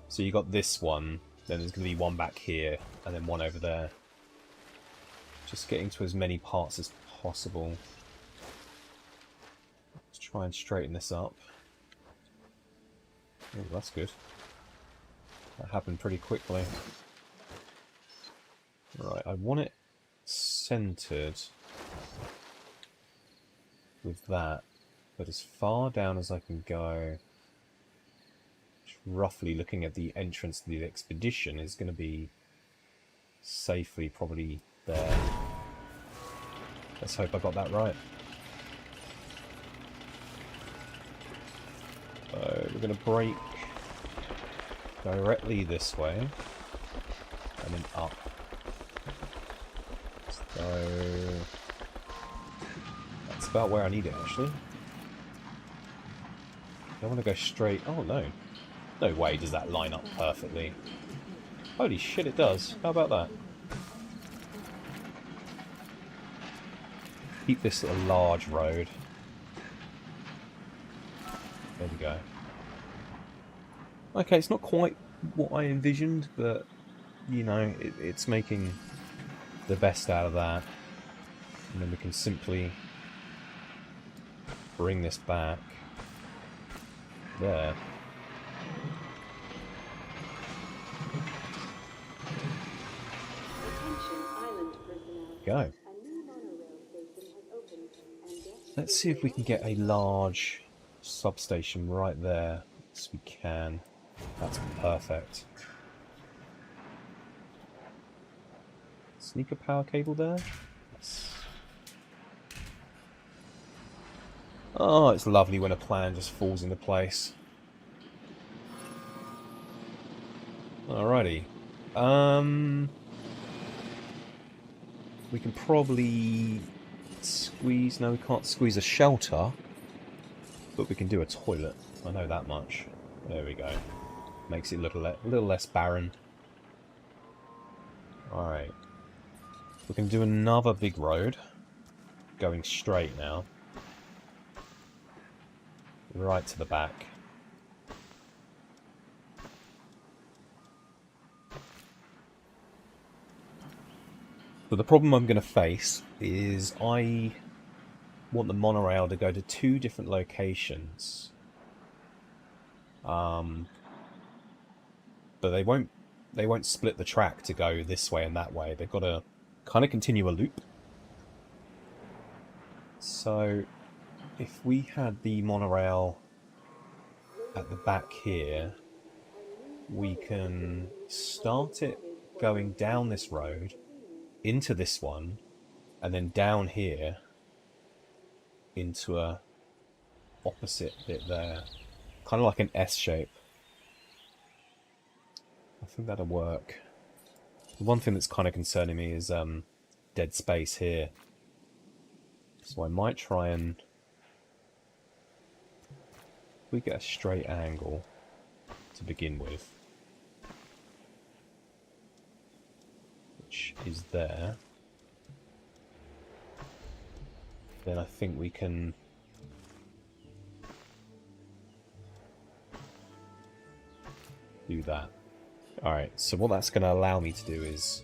So you got this one, then there's going to be one back here, and then one over there. Just getting to as many parts as possible. Let's try and straighten this up. Oh, that's good. That happened pretty quickly. Right, I want it centered with that, but as far down as I can go, roughly looking at the entrance to the expedition, is going to be safely probably there. Let's hope I got that right. So we're going to break directly this way and then up. So that's about where I need it, actually. I want to go straight. Oh no. No way does that line up perfectly. Holy shit, it does. How about that? Keep this a large road. There we go. Okay, it's not quite what I envisioned, but, you know, it's making the best out of that. And then we can simply bring this back. There. Go. Let's see if we can get a large substation right there. Yes, we can. That's perfect. Sneak a power cable there? Yes. Oh, it's lovely when a plan just falls into place. Alrighty. We can probably squeeze... No, we can't squeeze a shelter. But we can do a toilet. I know that much. There we go. Makes it look a little less barren. Alright. We can do another big road. Going straight now. Right to the back. But the problem I'm going to face is I want the monorail to go to 2 different locations. But they won't split the track to go this way and that way. They've got to kind of continue a loop. So if we had the monorail at the back here, we can start it going down this road into this one, and then down here into a opposite bit there, kind of like an S shape. I think that'll work. The one thing that's kind of concerning me is dead space here, so I might try and, if we get a straight angle to begin with, which is there, then I think we can do that. Alright, so what that's going to allow me to do is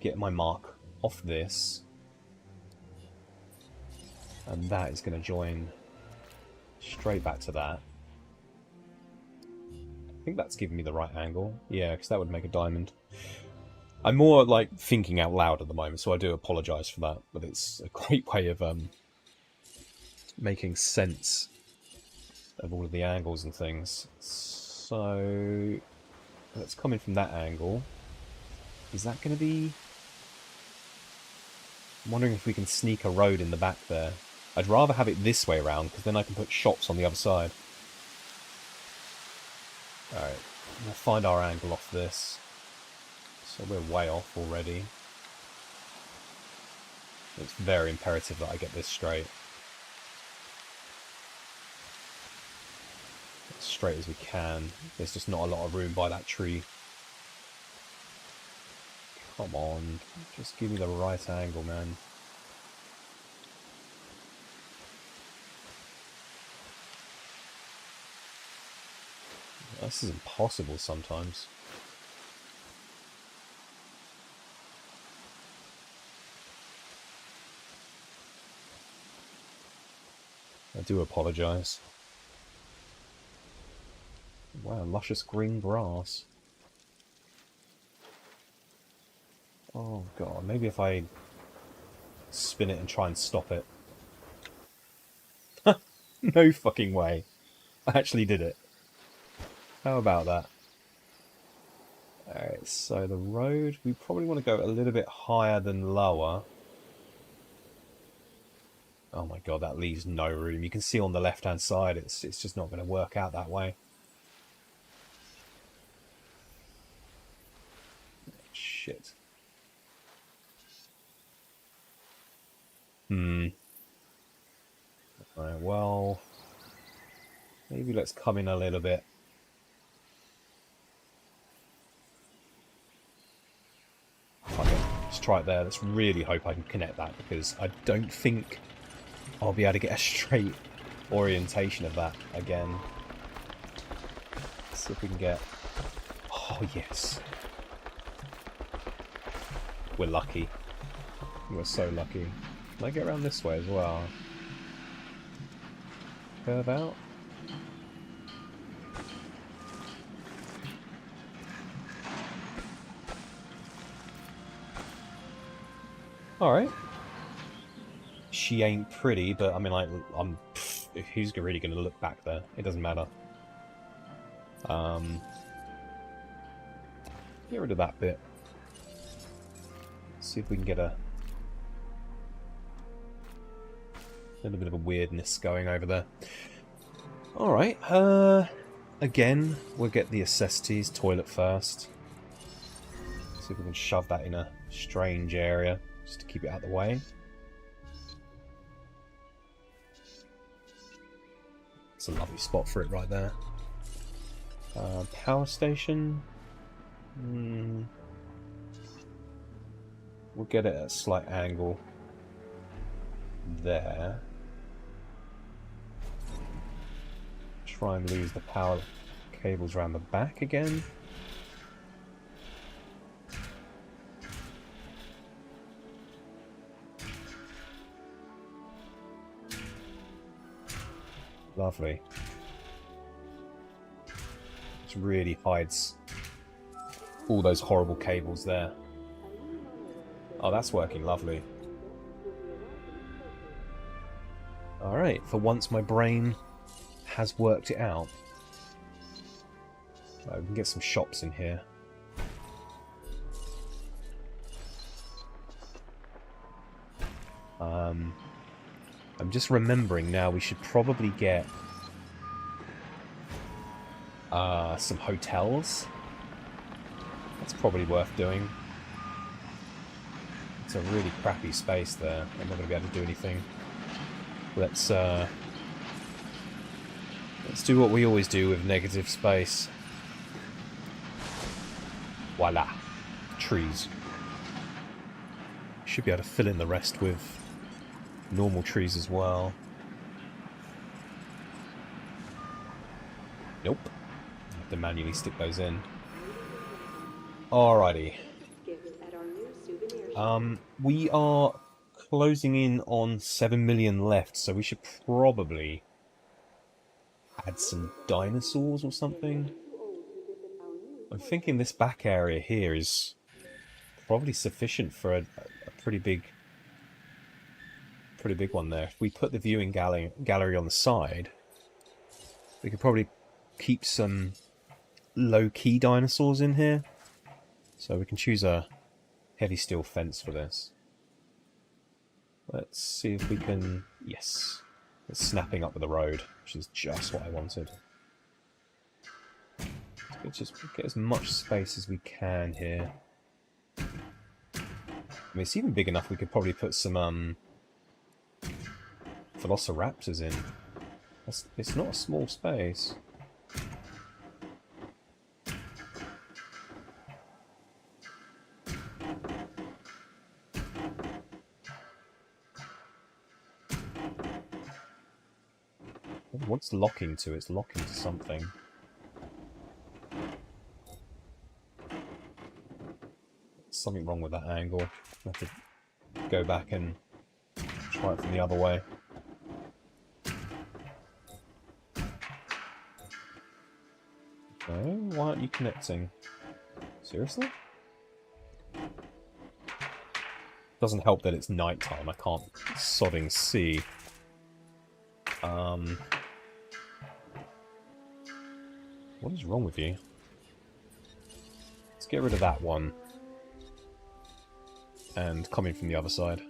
get my mark off this, and that is going to join straight back to that. I think that's giving me the right angle. Yeah, because that would make a diamond. I'm more like thinking out loud at the moment, so I do apologise for that, but it's a great way of making sense of all of the angles and things. So let's come in from that angle. Is that going to be... I'm wondering if we can sneak a road in the back there. I'd rather have it this way around, because then I can put shops on the other side. Alright. We'll find our angle off this. So we're way off already. It's very imperative that I get this straight. As straight as we can. There's just not a lot of room by that tree. Come on, just give me the right angle, man. This is impossible sometimes. I do apologise. Wow, luscious green grass. Oh god, maybe if I spin it and try and stop it. No fucking way. I actually did it. How about that? Alright, so the road, we probably want to go a little bit higher than lower. Oh my god, that leaves no room. You can see on the left-hand side, it's just not going to work out that way. Shit. Alright, well... maybe let's come in a little bit. Okay, let's try it there. Let's really hope I can connect that, because I don't think I'll be able to get a straight orientation of that again. Let's see if we can get... oh, yes. We're lucky. We're so lucky. Can I get around this way as well? Curve out? Alright. She ain't pretty, but I mean, like, who's really going to look back there? It doesn't matter. Get rid of that bit. See if we can get a little bit of a weirdness going over there. Alright, again, we'll get the accessories toilet first. See if we can shove that in a strange area, just to keep it out of the way. It's a lovely spot for it right there. Power station. We'll get it at a slight angle there. Try and lose the power cables around the back again. Lovely. It really hides all those horrible cables there. Oh, that's working lovely. Alright, for once my brain has worked it out. Right, we can get some shops in here. I'm just remembering now we should probably get some hotels. That's probably worth doing. It's a really crappy space there. I'm not going to be able to do anything. Let's do what we always do with negative space. Voila. Trees. Should be able to fill in the rest with normal trees as well. Nope. I have to manually stick those in. Alrighty. We are closing in on 7 million left, so we should probably add some dinosaurs or something. I'm thinking this back area here is probably sufficient for a pretty big one there. If we put the viewing gallery on the side, we could probably keep some low-key dinosaurs in here. So we can choose a heavy steel fence for this. Let's see if we can... yes. It's snapping up with the road, which is just what I wanted. Let's Let's just get as much space as we can here. I mean, it's even big enough we could probably put some velociraptors in. It's not a small space. What's locking to? It's locking to something. Something wrong with that angle. I have to go back and try it from the other way. Okay, why aren't you connecting? Seriously? Doesn't help that it's nighttime. I can't sodding see. What is wrong with you? Let's get rid of that one. And coming from the other side.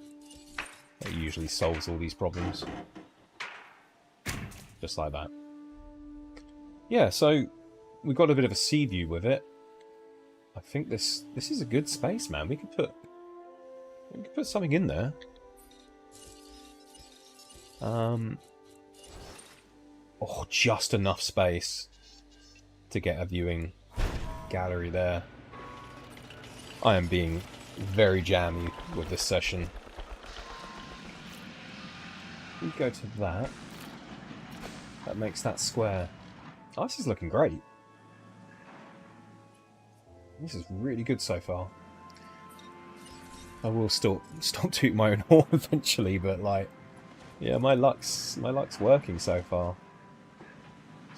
That usually solves all these problems. Just like that. Yeah, so we got a bit of a sea view with it. I think this is a good space, man. We could put something in there. Oh, just enough space to get a viewing gallery there. I am being very jammy with this session. We go to that. That makes that square. Oh, this is looking great. This is really good so far. I will still stop tooting my own horn eventually, but like, yeah, my luck's working so far.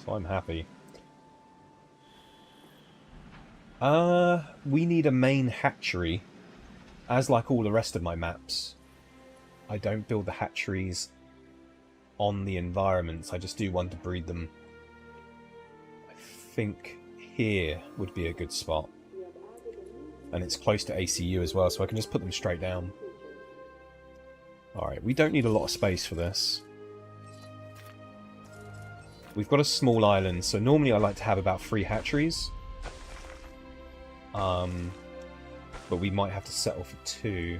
So I'm happy. We need a main hatchery. As like all the rest of my maps, I don't build the hatcheries on the environments. I just do one to breed them. I think here would be a good spot. And it's close to ACU as well, so I can just put them straight down. Alright, we don't need a lot of space for this. We've got a small island, so normally I like to have about 3 hatcheries. But we might have to settle for 2.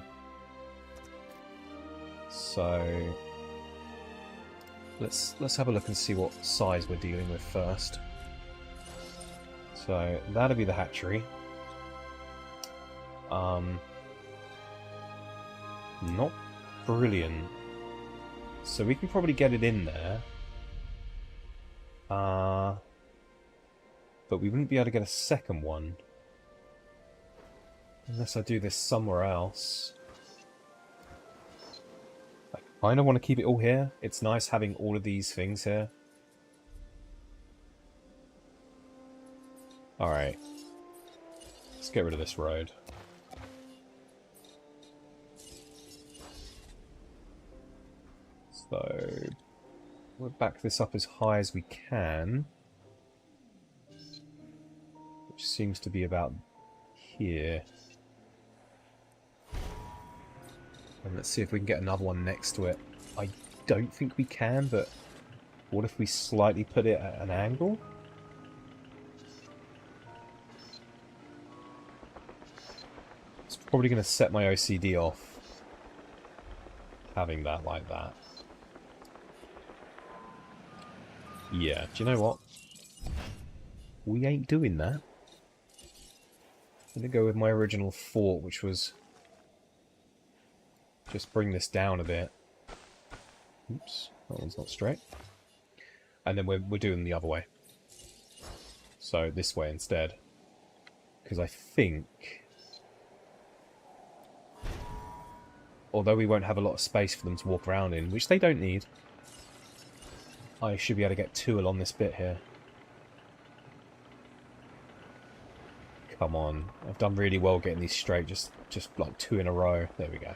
So let's have a look and see what size we're dealing with first. So that'll be the hatchery. Not brilliant. So we can probably get it in there. But we wouldn't be able to get a second one. Unless I do this somewhere else. I kind of want to keep it all here. It's nice having all of these things here. Alright. Let's get rid of this road. So we'll back this up as high as we can. Which seems to be about here. And let's see if we can get another one next to it. I don't think we can, but what if we slightly put it at an angle? It's probably going to set my OCD off, having that like that. Yeah, do you know what? We ain't doing that. I'm going to go with my original thought, which was just bring this down a bit. Oops, that one's not straight. And then we're doing the other way. So this way instead. Because I think, although we won't have a lot of space for them to walk around in, which they don't need, I should be able to get 2 along this bit here. Come on. I've done really well getting these straight, just like 2 in a row. There we go.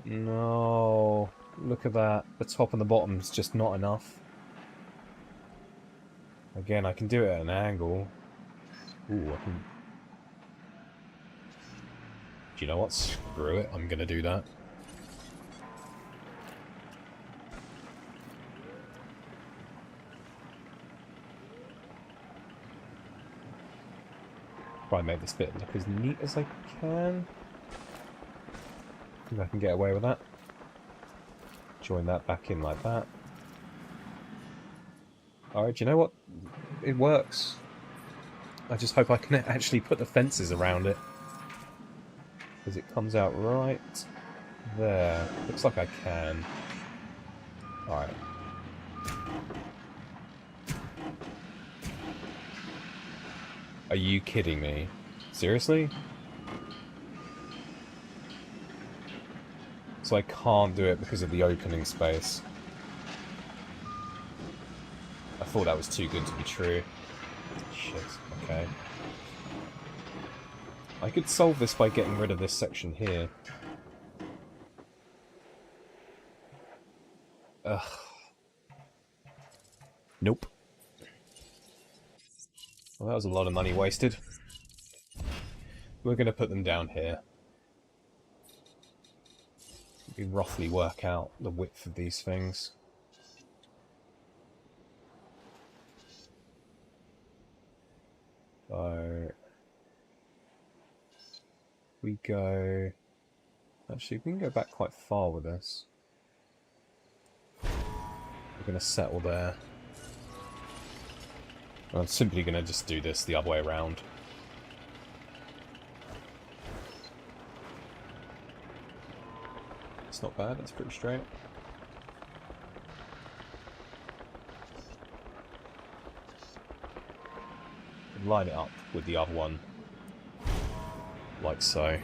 No, look at that. The top and the bottom's just not enough. Again, I can do it at an angle. Ooh, I can... Do you know what? Screw it. I'm gonna do that. Try and make this bit look as neat as I can. I think I can get away with that. Join that back in like that. Alright, do you know what? It works. I just hope I can actually put the fences around it. Because it comes out right there. Looks like I can. Alright. Are you kidding me? Seriously? So I can't do it because of the opening space. I thought that was too good to be true. Shit, okay. I could solve this by getting rid of this section here. Ugh. Nope. Well, that was a lot of money wasted. We're going to put them down here. We roughly work out the width of these things. So we go... Actually, we can go back quite far with this. We're going to settle there. I'm simply going to just do this the other way around. It's not bad, it's pretty straight. Line it up with the other one, like so.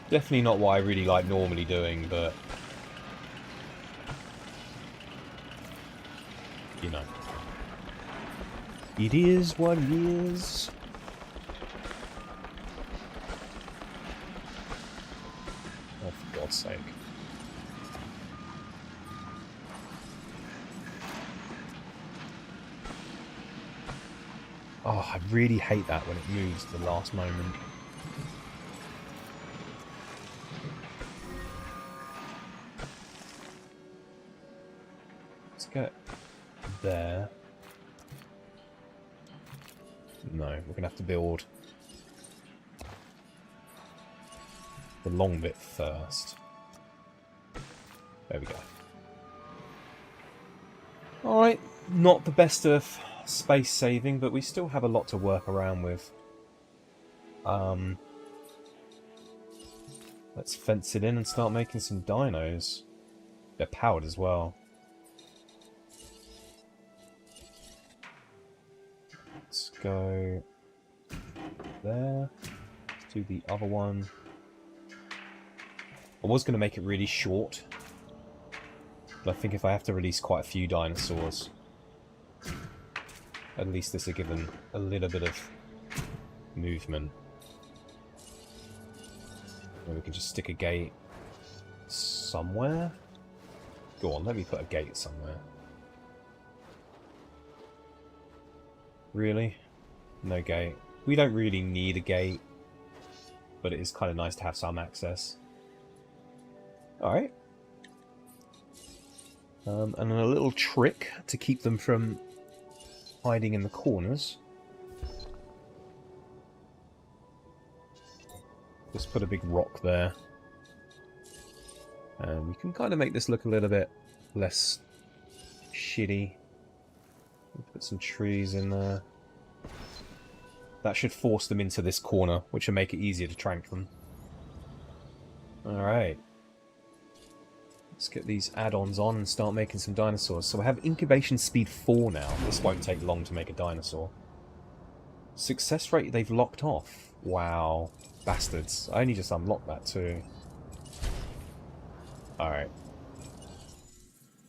Definitely not what I really like normally doing, but you know, it is what it is. Oh, for God's sake. Oh, I really hate that when it moves at the last moment. Let's get there. No, we're going to have to build the long bit first. There we go. Alright, not the best of space saving, but we still have a lot to work around with. Let's fence it in and start making some dinos. They're powered as well. Let's go there. Let's do the other one. I was going to make it really short, but I think if I have to release quite a few dinosaurs, at least this will give them a little bit of movement. And we can just stick a gate somewhere. Go on, let me put a gate somewhere. Really? No gate. We don't really need a gate, but it is kind of nice to have some access. Alright. And then a little trick to keep them from hiding in the corners. Just put a big rock there. And we can kind of make this look a little bit less shitty. Put some trees in there. That should force them into this corner, which will make it easier to trank them. Alright. Let's get these add-ons on and start making some dinosaurs. So I have incubation speed 4 now. This won't take long to make a dinosaur. Success rate they've locked off. Wow. Bastards. I only just unlocked that too. Alright.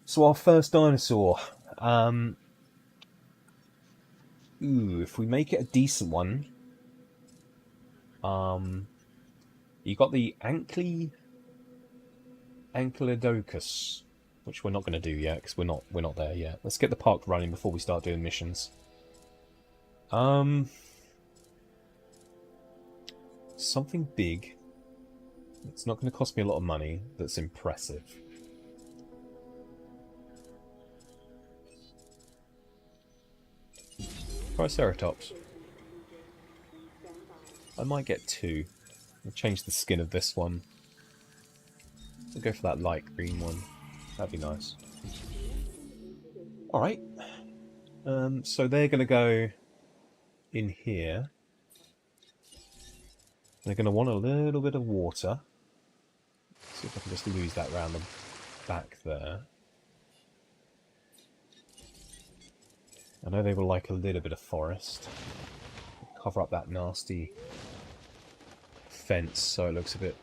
So our first dinosaur. If we make it a decent one. You got the Ankylodocus, which we're not going to do yet because we're not there yet. Let's get the park running before we start doing missions. Something big. It's not going to cost me a lot of money. That's impressive. Triceratops. I might get 2. I'll change the skin of this one. I'll go for that light green one. That'd be nice. Alright. So they're going to go in here. They're going to want a little bit of water. See if I can just lose that round the back there. I know they will like a little bit of forest. Cover up that nasty fence so it looks a bit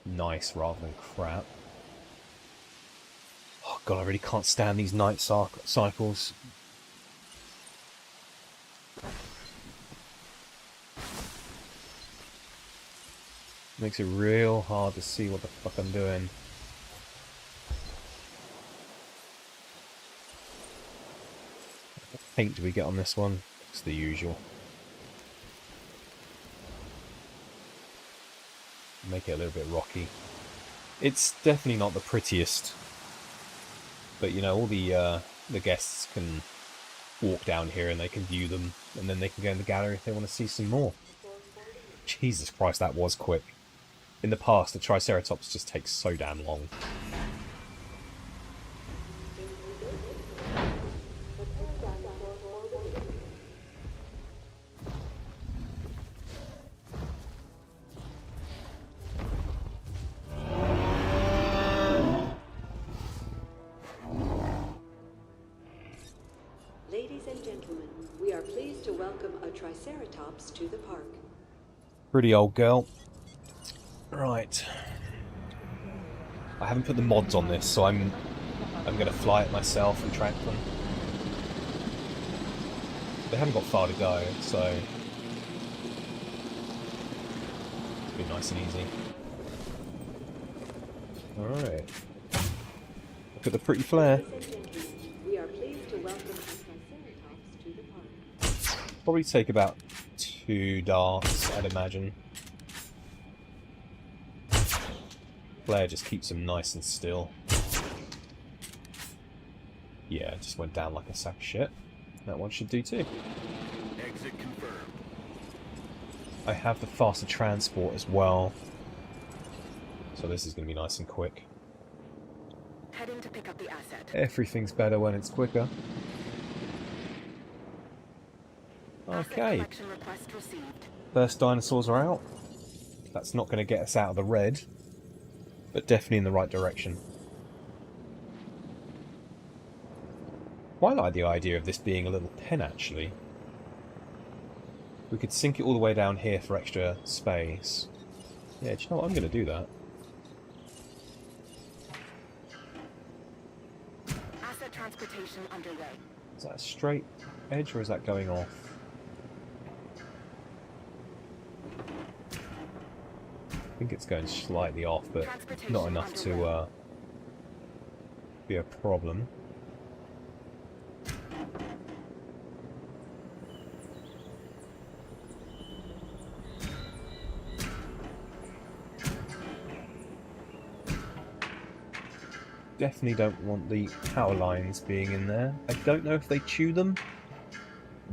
nice rather than crap. Oh god, I really can't stand these night cycles. Makes it real hard to see what the fuck I'm doing. What paint do we get on this one? It's the usual. Make it a little bit rocky. It's definitely not the prettiest, but you know, all the guests can walk down here and they can view them, and then they can go in the gallery if they want to see some more. Jesus Christ, that was quick. In the past, the Triceratops just takes so damn long. Ladies and gentlemen, we are pleased to welcome a Triceratops to the park. Pretty old girl. Right. I haven't put the mods on this, so I'm gonna fly it myself and track them. They haven't got far to go, so it'll be nice and easy. Alright. Look at the pretty flare. Ladies and gentlemen, we are pleased to welcome a Triceratops to the park. Probably take about 2 darts, I'd imagine. Flare just keeps them nice and still. Yeah, it just went down like a sack of shit. That one should do too. Exit confirmed. I have the faster transport as well. So this is going to be nice and quick. Heading to pick up the asset. Everything's better when it's quicker. Asset Okay. collection request received. First dinosaurs are out. That's not going to get us out of the red, but definitely in the right direction. Quite like the idea of this being a little pen, actually. We could sink it all the way down here for extra space. Yeah, do you know what? I'm going to do that. Asset transportation underway. Is that a straight edge or is that going off? I think it's going slightly off, but not enough to be a problem. Definitely don't want the power lines being in there. I don't know if they chew them,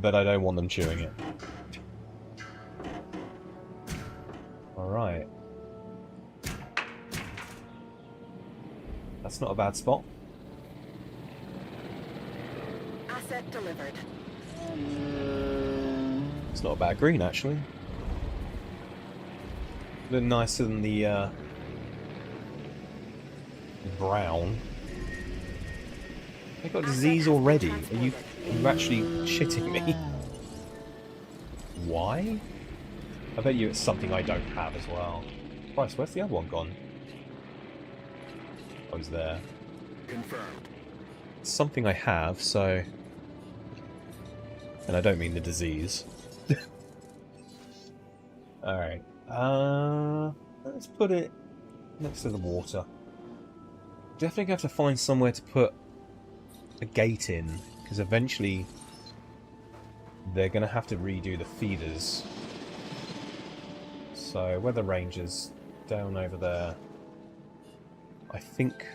but I don't want them chewing it. Alright. That's not a bad spot. Asset delivered. It's not a bad green, actually. A bit nicer than the brown. They got disease already. Are you actually shitting me? Why? I bet you it's something I don't have as well. Christ, where's the other one gone? Oh, he's there. Confirmed. It's something I have, so... And I don't mean the disease. Alright. Let's put it next to the water. Definitely have to find somewhere to put a gate in, because eventually they're going to have to redo the feeders. So, weather rangers down over there. I think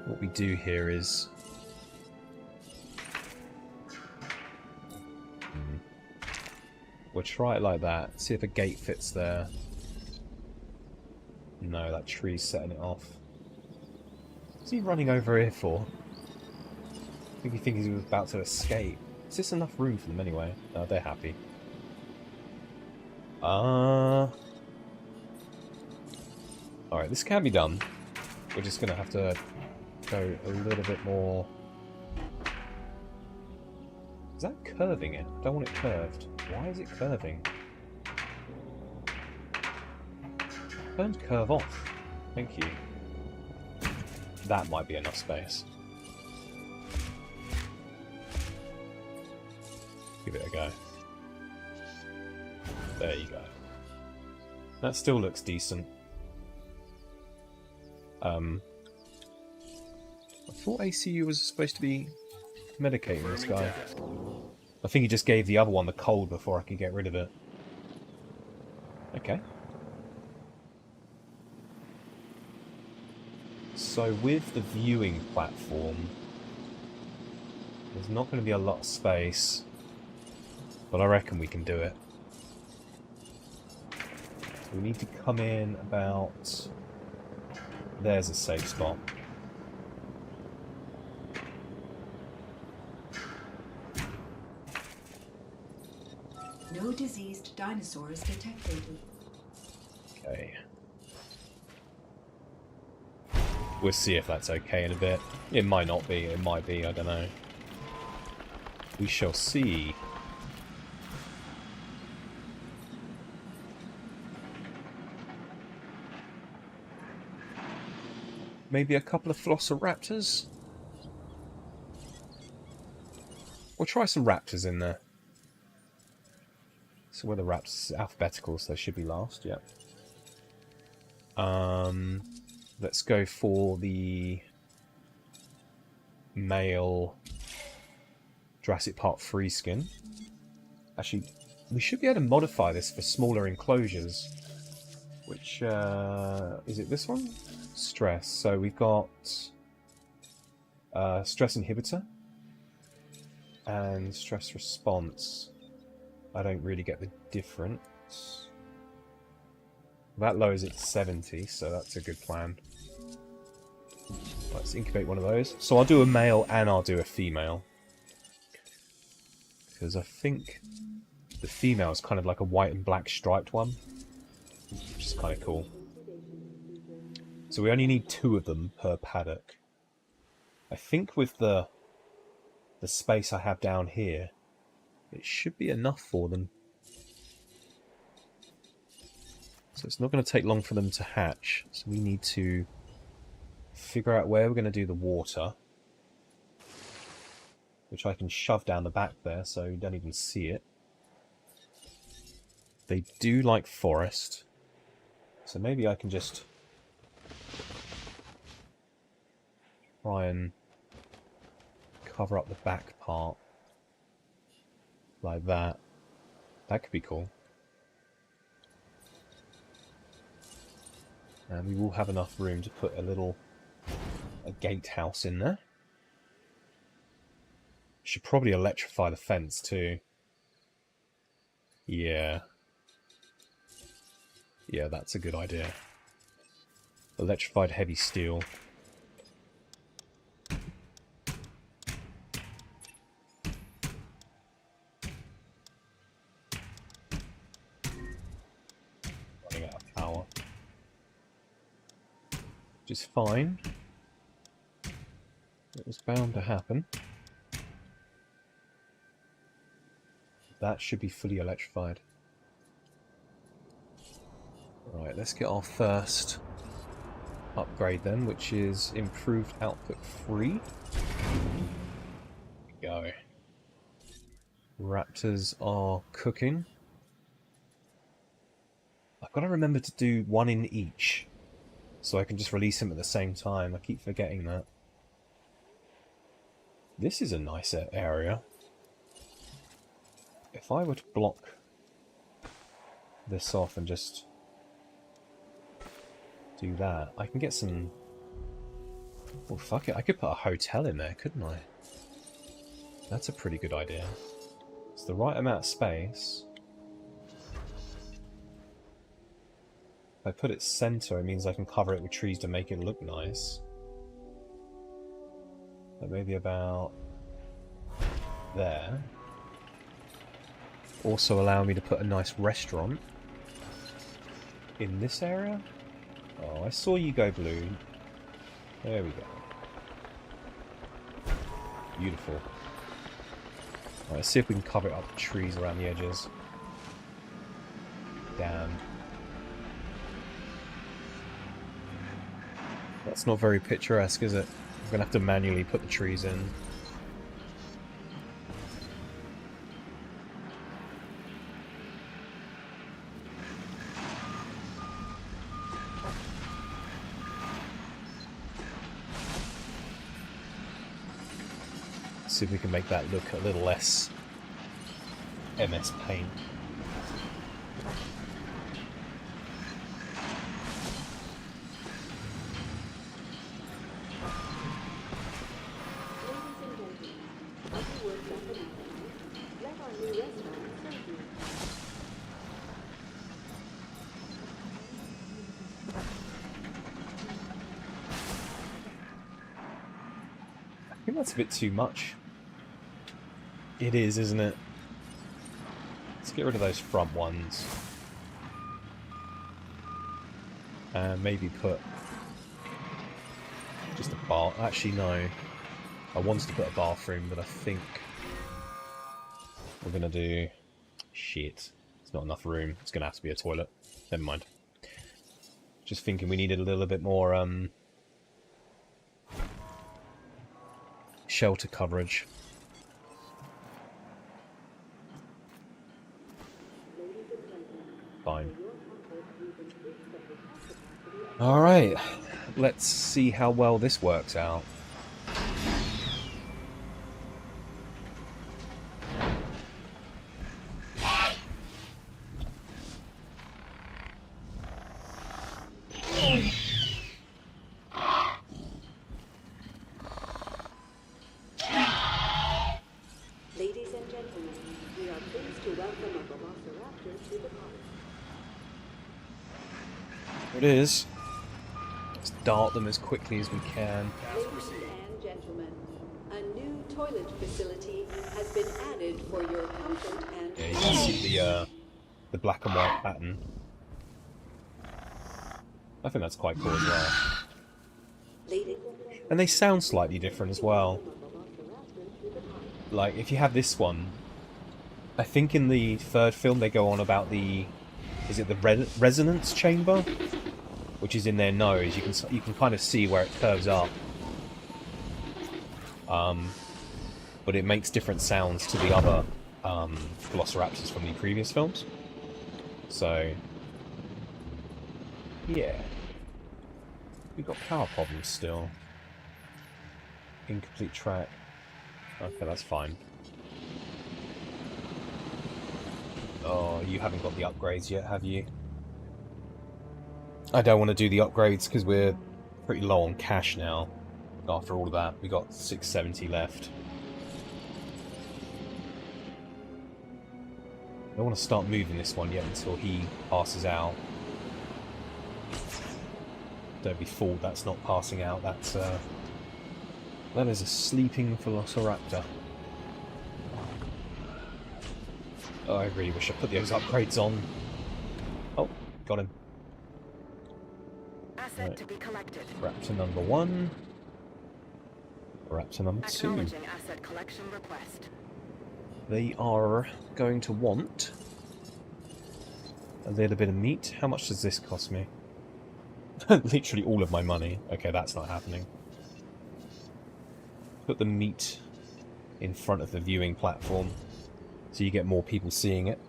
what we do here is... We'll try it like that. See if a gate fits there. No, that tree's setting it off. What's he running over here for? I think he thinks he was about to escape. Is this enough room for them anyway? No, they're happy. Alright, this can be done. We're just going to have to go a little bit more... Is that curving it? I don't want it curved. Why is it curving? Don't curve off. Thank you. That might be enough space. Give it a go. There you go. That still looks decent. I thought ACU was supposed to be medicating this guy. I think he just gave the other one the cold before I could get rid of it. Okay. So with the viewing platform, there's not going to be a lot of space, but I reckon we can do it. So we need to come in about... There's a safe spot. No diseased dinosaurs detected. Okay. We'll see if that's okay in a bit. It might not be, it might be, I don't know. We shall see. Maybe a couple of Velociraptors? We'll try some raptors in there. So where the raptors alphabetical, so they should be last, yep. Let's go for the male Jurassic Park 3 skin. Actually, we should be able to modify this for smaller enclosures. Which, is it this one? Stress. So we've got stress inhibitor and stress response. I don't really get the difference. That lowers it to 70, so that's a good plan. Let's incubate one of those. So I'll do a male and I'll do a female. Because I think the female is kind of like a white and black striped one. Which is kind of cool. So we only need 2 of them per paddock. I think with the space I have down here, it should be enough for them. So it's not going to take long for them to hatch. So we need to figure out where we're going to do the water. Which I can shove down the back there so you don't even see it. They do like forest. So maybe I can just try and cover up the back part. Like that. That could be cool. And we will have enough room to put a gatehouse in there. Should probably electrify the fence too. Yeah. Yeah, that's a good idea. Electrified heavy steel. Running out of power. Which is fine. It was bound to happen. That should be fully electrified. Right, let's get our first upgrade then, which is improved output 3. Go. Raptors are cooking. I've got to remember to do 1 in each, so I can just release them at the same time. I keep forgetting that. This is a nice area. If I were to block this off and just do that, I can get some... Well, fuck it. I could put a hotel in there, couldn't I? That's a pretty good idea. It's the right amount of space. If I put it center, it means I can cover it with trees to make it look nice. But maybe about there. Also allow me to put a nice restaurant in this area. Oh, I saw you go blue. There we go. Beautiful. Right, let's see if we can cover it up with trees around the edges. Damn. That's not very picturesque, is it? I'm gonna have to manually put the trees in. See if we can make that look a little less MS Paint. I think that's a bit too much. It is, isn't it? Let's get rid of those front ones. And maybe put just a bar. Actually, no. I wanted to put a bathroom, but I think we're going to do... Shit. It's not enough room. It's going to have to be a toilet. Never mind. Just thinking we needed a little bit more shelter coverage. Fine. Alright, let's see how well this works out. Ladies and gentlemen, we are pleased to welcome a velociraptor to the park. It is. Let's dart them as quickly as we can. Ladies and gentlemen, a new toilet facility has been added for your comfort and Yeah, you can see the black and white pattern. I think that's quite cool as well. Ladies And they sound slightly different as well. and velociraptor to the park. Like, if you have this one, I think in the third film they go on about the... Is it the resonance chamber? Which is in their nose. You can kind of see where it curves up. But it makes different sounds to the other velociraptors from the previous films. So, yeah. We've got power problems still. Incomplete track. Okay, that's fine. Oh, you haven't got the upgrades yet, have you? I don't want to do the upgrades because we're pretty low on cash now. After all of that, we got 670 left. I don't want to start moving this one yet until he passes out. Don't be fooled, that's not passing out, that's that is a sleeping velociraptor. Oh, I really wish I put those upgrades on. Oh, got him. Asset Right. to be collected. Raptor number 1. Raptor number 2. Acknowledging asset collection request. They are going to want a little bit of meat. How much does this cost me? Literally all of my money. Okay, that's not happening. Put the meat in front of the viewing platform so you get more people seeing it.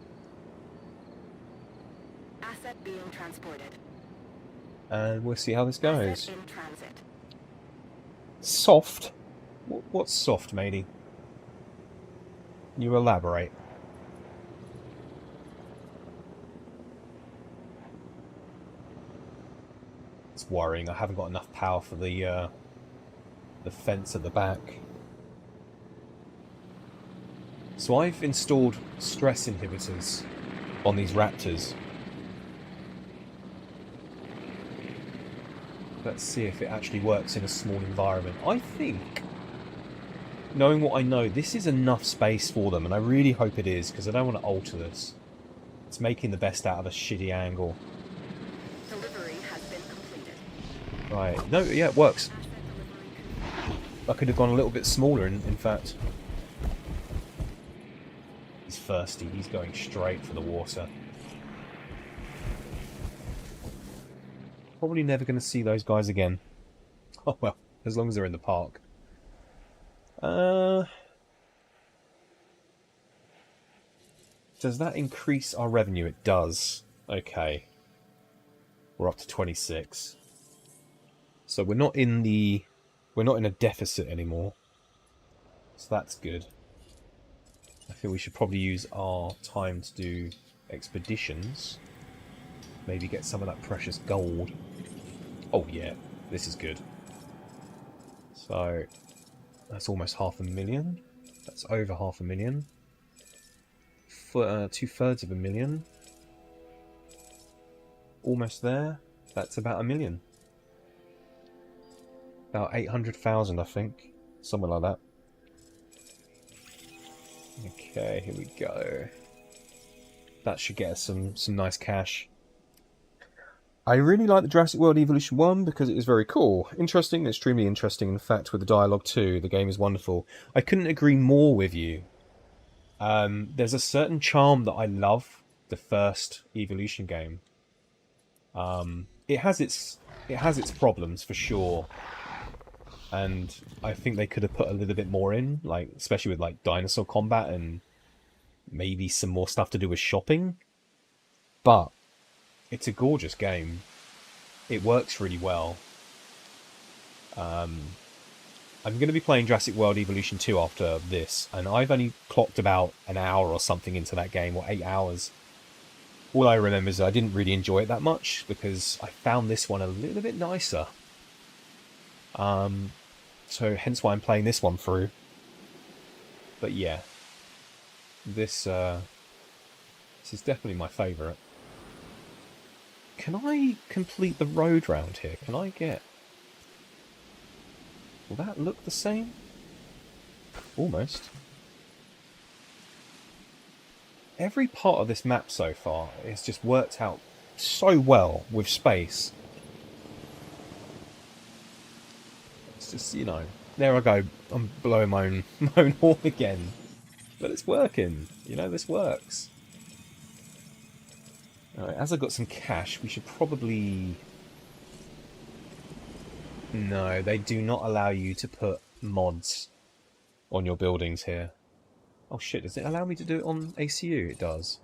Asset being transported. And we'll see how this goes. Asset in transit. Soft? What's soft, matey? Can you elaborate? It's worrying. I haven't got enough power for the fence at the back. So I've installed stress inhibitors on these raptors. Let's see if it actually works in a small environment. I think, knowing what I know, this is enough space for them, and I really hope it is, because I don't want to alter this. It's making the best out of a shitty angle. Delivery has been completed. Right. No, yeah, it works. I could have gone a little bit smaller, in fact. He's thirsty. He's going straight for the water. Probably never going to see those guys again. Oh well, as long as they're in the park. Does that increase our revenue? It does. Okay. We're up to 26. So we're not in a deficit anymore. So that's good. I feel we should probably use our time to do expeditions. Maybe get some of that precious gold. Oh yeah, this is good. So that's almost 500,000. That's over 500,000. For 2/3 of a million. Almost there. That's about 1 million. About 800,000, I think. Somewhere like that. Okay, here we go. That should get us some nice cash. I really like the Jurassic World Evolution 1 because it is very cool. Interesting, extremely interesting. In fact, with the dialogue too, the game is wonderful. I couldn't agree more with you. There's a certain charm that I love the first Evolution game. It has its problems for sure, and I think they could have put a little bit more in, like especially with like dinosaur combat and maybe some more stuff to do with shopping. But it's a gorgeous game. It works really well. I'm going to be playing Jurassic World Evolution 2 after this, and I've only clocked about an hour or something into that game, or 8 hours. All I remember is I didn't really enjoy it that much, because I found this one a little bit nicer. So hence why I'm playing this one through. But yeah, this is definitely my favourite. Can I complete the road round here? Can I get... Will that look the same? Almost. Every part of this map so far has just worked out so well with space. It's just, you know, there I go. I'm blowing my own horn again. But it's working. You know, this works. Alright, as I've got some cash, we should probably... No, they do not allow you to put mods on your buildings here. Oh shit, does it allow me to do it on ACU? It does.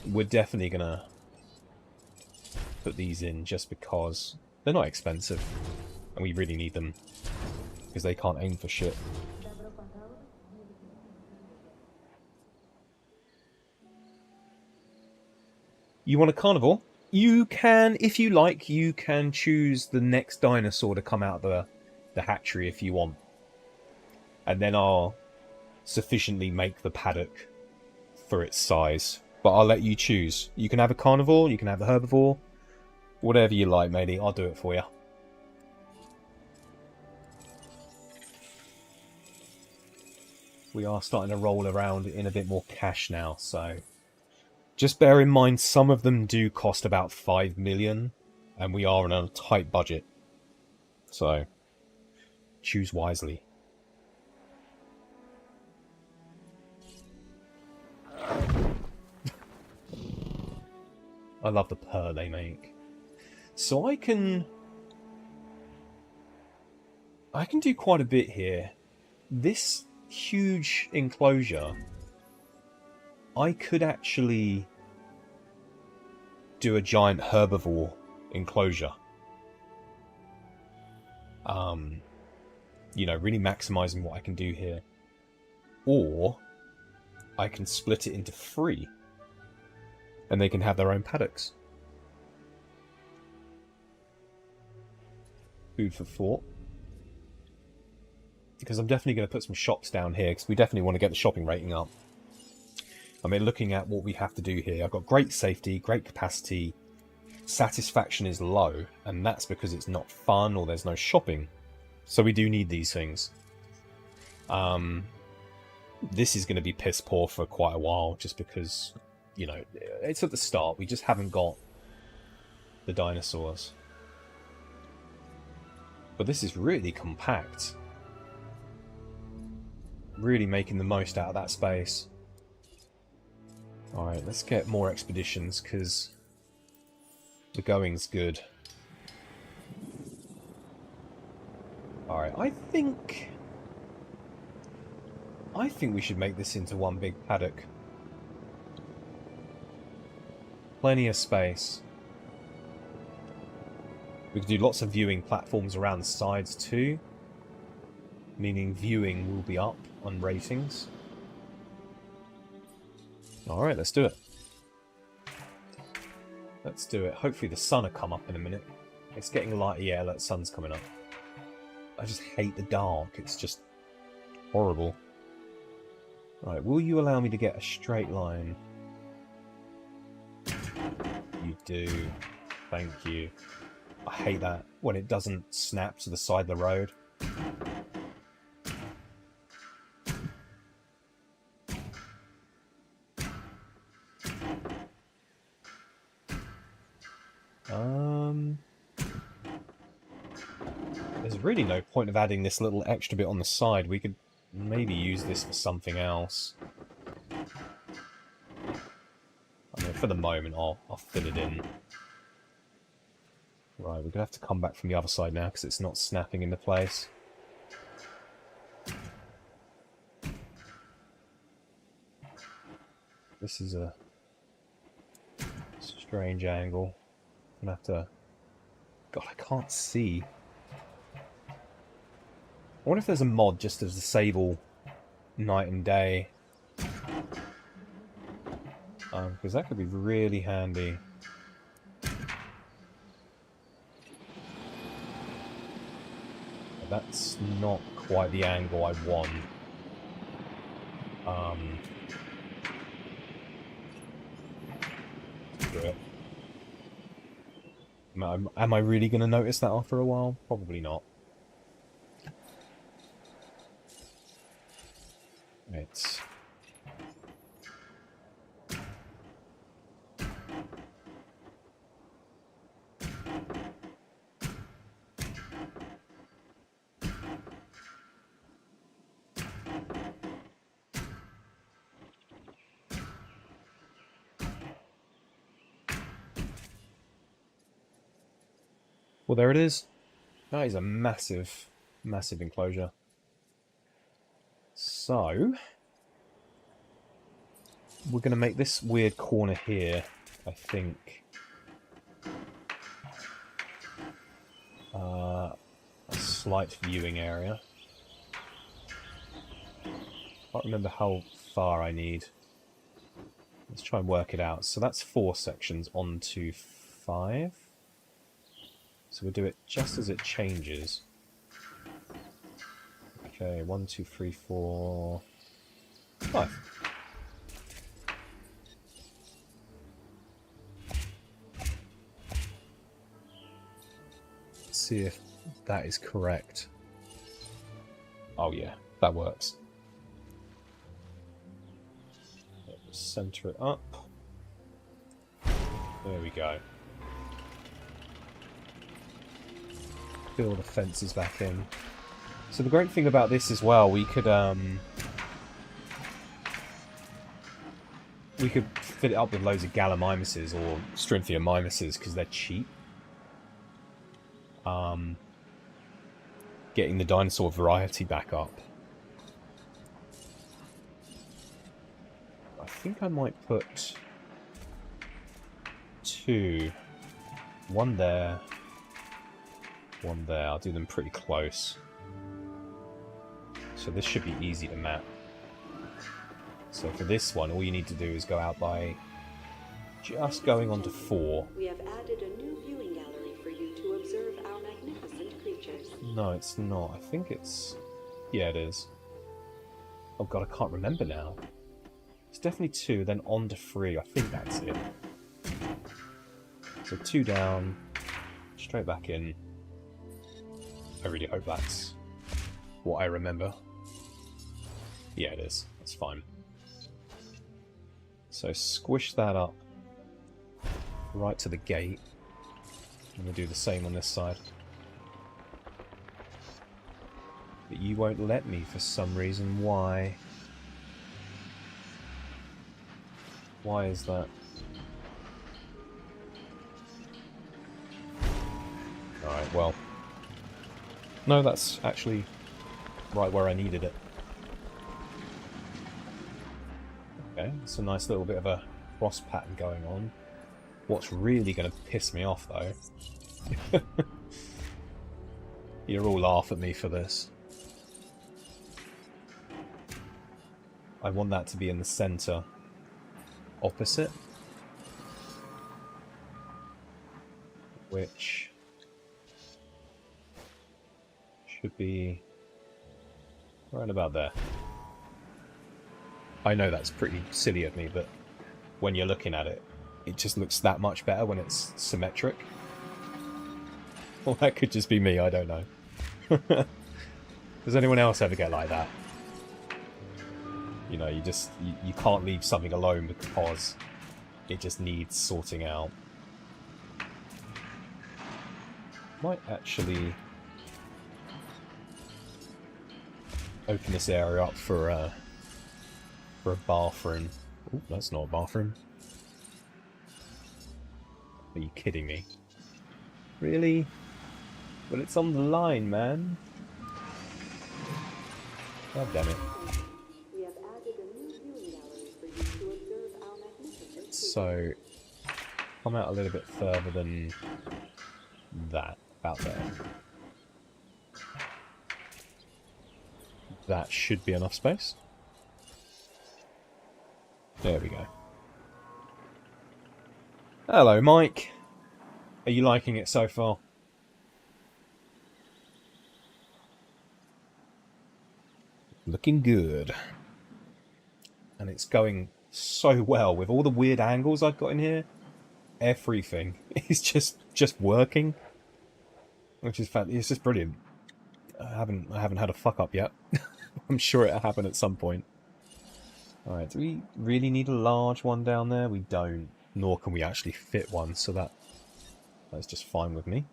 We're definitely gonna put these in just because they're not expensive. And we really need them. Because they can't aim for shit. You want a carnivore? You can, if you like, you can choose the next dinosaur to come out the hatchery if you want. And then I'll sufficiently make the paddock for its size. But I'll let you choose. You can have a carnivore, you can have a herbivore. Whatever you like, matey. I'll do it for you. We are starting to roll around in a bit more cash now, so... Just bear in mind, some of them do cost about 5 million, and we are on a tight budget. So, choose wisely. I love the purr they make. So I can do quite a bit here. This huge enclosure, I could actually do a giant herbivore enclosure. You know, really maximizing what I can do here. Or I can split it into 3. And they can have their own paddocks. Food for thought. Because I'm definitely going to put some shops down here, because we definitely want to get the shopping rating up. I mean, looking at what we have to do here, I've got great safety, great capacity, satisfaction is low, and that's because it's not fun or there's no shopping. So we do need these things. This is going to be piss poor for quite a while, just because, you know, it's at the start. We just haven't got the dinosaurs. But this is really compact. Really making the most out of that space. Alright, let's get more expeditions, because the going's good. Alright, I think we should make this into one big paddock. Plenty of space. We could do lots of viewing platforms around the sides too, meaning viewing will be up on ratings. Alright, let's do it. Let's do it. Hopefully the sun will come up in a minute. It's getting light. Yeah, that sun's coming up. I just hate the dark. It's just horrible. Right, will you allow me to get a straight line? You do. Thank you. I hate that when it doesn't snap to the side of the road. There's really no point of adding this little extra bit on the side. We could maybe use this for something else. I mean, for the moment, I'll fill it in. Right, we're going to have to come back from the other side now because it's not snapping into place. This is a strange angle. I'm going to have to... God, I can't see. I wonder if there's a mod just to disable night and day. Because that could be really handy. That's not quite the angle I want. Screw it. Am I really going to notice that after a while? Probably not. Right. Well, there it is. That is a massive, massive enclosure. So, we're going to make this weird corner here, I think, a slight viewing area. Can't remember how far I need. Let's try and work it out. So that's 4 sections onto 5. So we'll do it just as it changes. Okay, 1, 2, 3, 4, 5. Let's see if that is correct. Oh yeah, that works. Center it up. There we go. Fill the fences back in. So the great thing about this as well, we could fit it up with loads of Gallimimuses or Strontiamimuses because they're cheap. Getting the dinosaur variety back up. I think I might put 2. 1 there. 1 there. I'll do them pretty close. So this should be easy to map. So for this one, all you need to do is go out by just going on to 4. We have added a new viewing gallery for you to observe our magnificent creatures. No, it's not. I think it's... Yeah, it is. Oh god, I can't remember now. It's definitely 2, then on to 3. I think that's it. So 2 down, straight back in. I really hope that's what I remember. Yeah, it is. That's fine. So squish that up right to the gate. I'm going to do the same on this side. But you won't let me for some reason. Why? Why is that? Alright, well. No, that's actually right where I needed it. Okay, it's a nice little bit of a cross pattern going on. What's really going to piss me off, though... You'll all laugh at me for this. I want that to be in the centre. Opposite. Which... should be... right about there. I know that's pretty silly of me, but when you're looking at it, it just looks that much better when it's symmetric. Well, that could just be me, I don't know. Does anyone else ever get like that? You know, you can't leave something alone because it just needs sorting out. Might actually open this area up for a bathroom. Ooh, that's not a bathroom. Are you kidding me? Really? But it's on the line, man. God damn it. We have added a new viewing gallery for you to observe our magnificent So, come out a little bit further than that. About there. That should be enough space. There we go. Hello, Mike. Are you liking it so far? Looking good. And it's going so well with all the weird angles I've got in here. Everything is just working. Which is it's just brilliant. I haven't had a fuck up yet. I'm sure it'll happen at some point. Alright, do we really need a large one down there? We don't. Nor can we actually fit one, so that's just fine with me.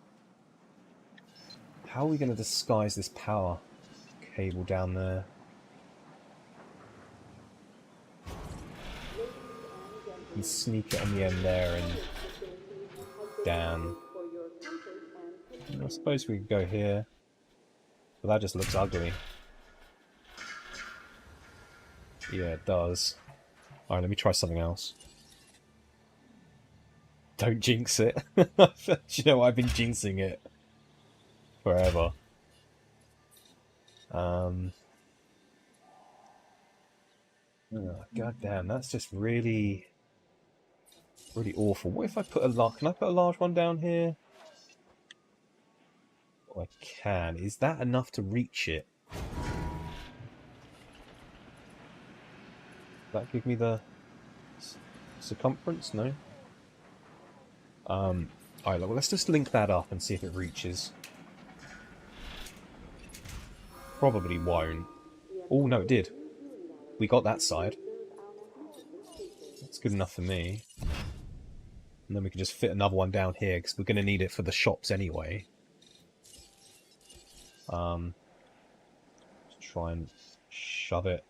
How are we going to disguise this power cable down there? And sneak it on the end there and down. I suppose we could go here. But that just looks ugly. Yeah, it does. Alright, let me try something else. Don't jinx it. Do you know what? I've been jinxing it forever. Oh, God damn, that's just really awful. What if I put can I put a large one down here? Oh, I can. Is that enough to reach it? Does that give me the circumference? No. Alright, well, let's just link that up and see if it reaches. Probably won't. Oh, no, it did. We got that side. That's good enough for me. And then we can just fit another one down here, because we're going to need it for the shops anyway. Let's try and shove it.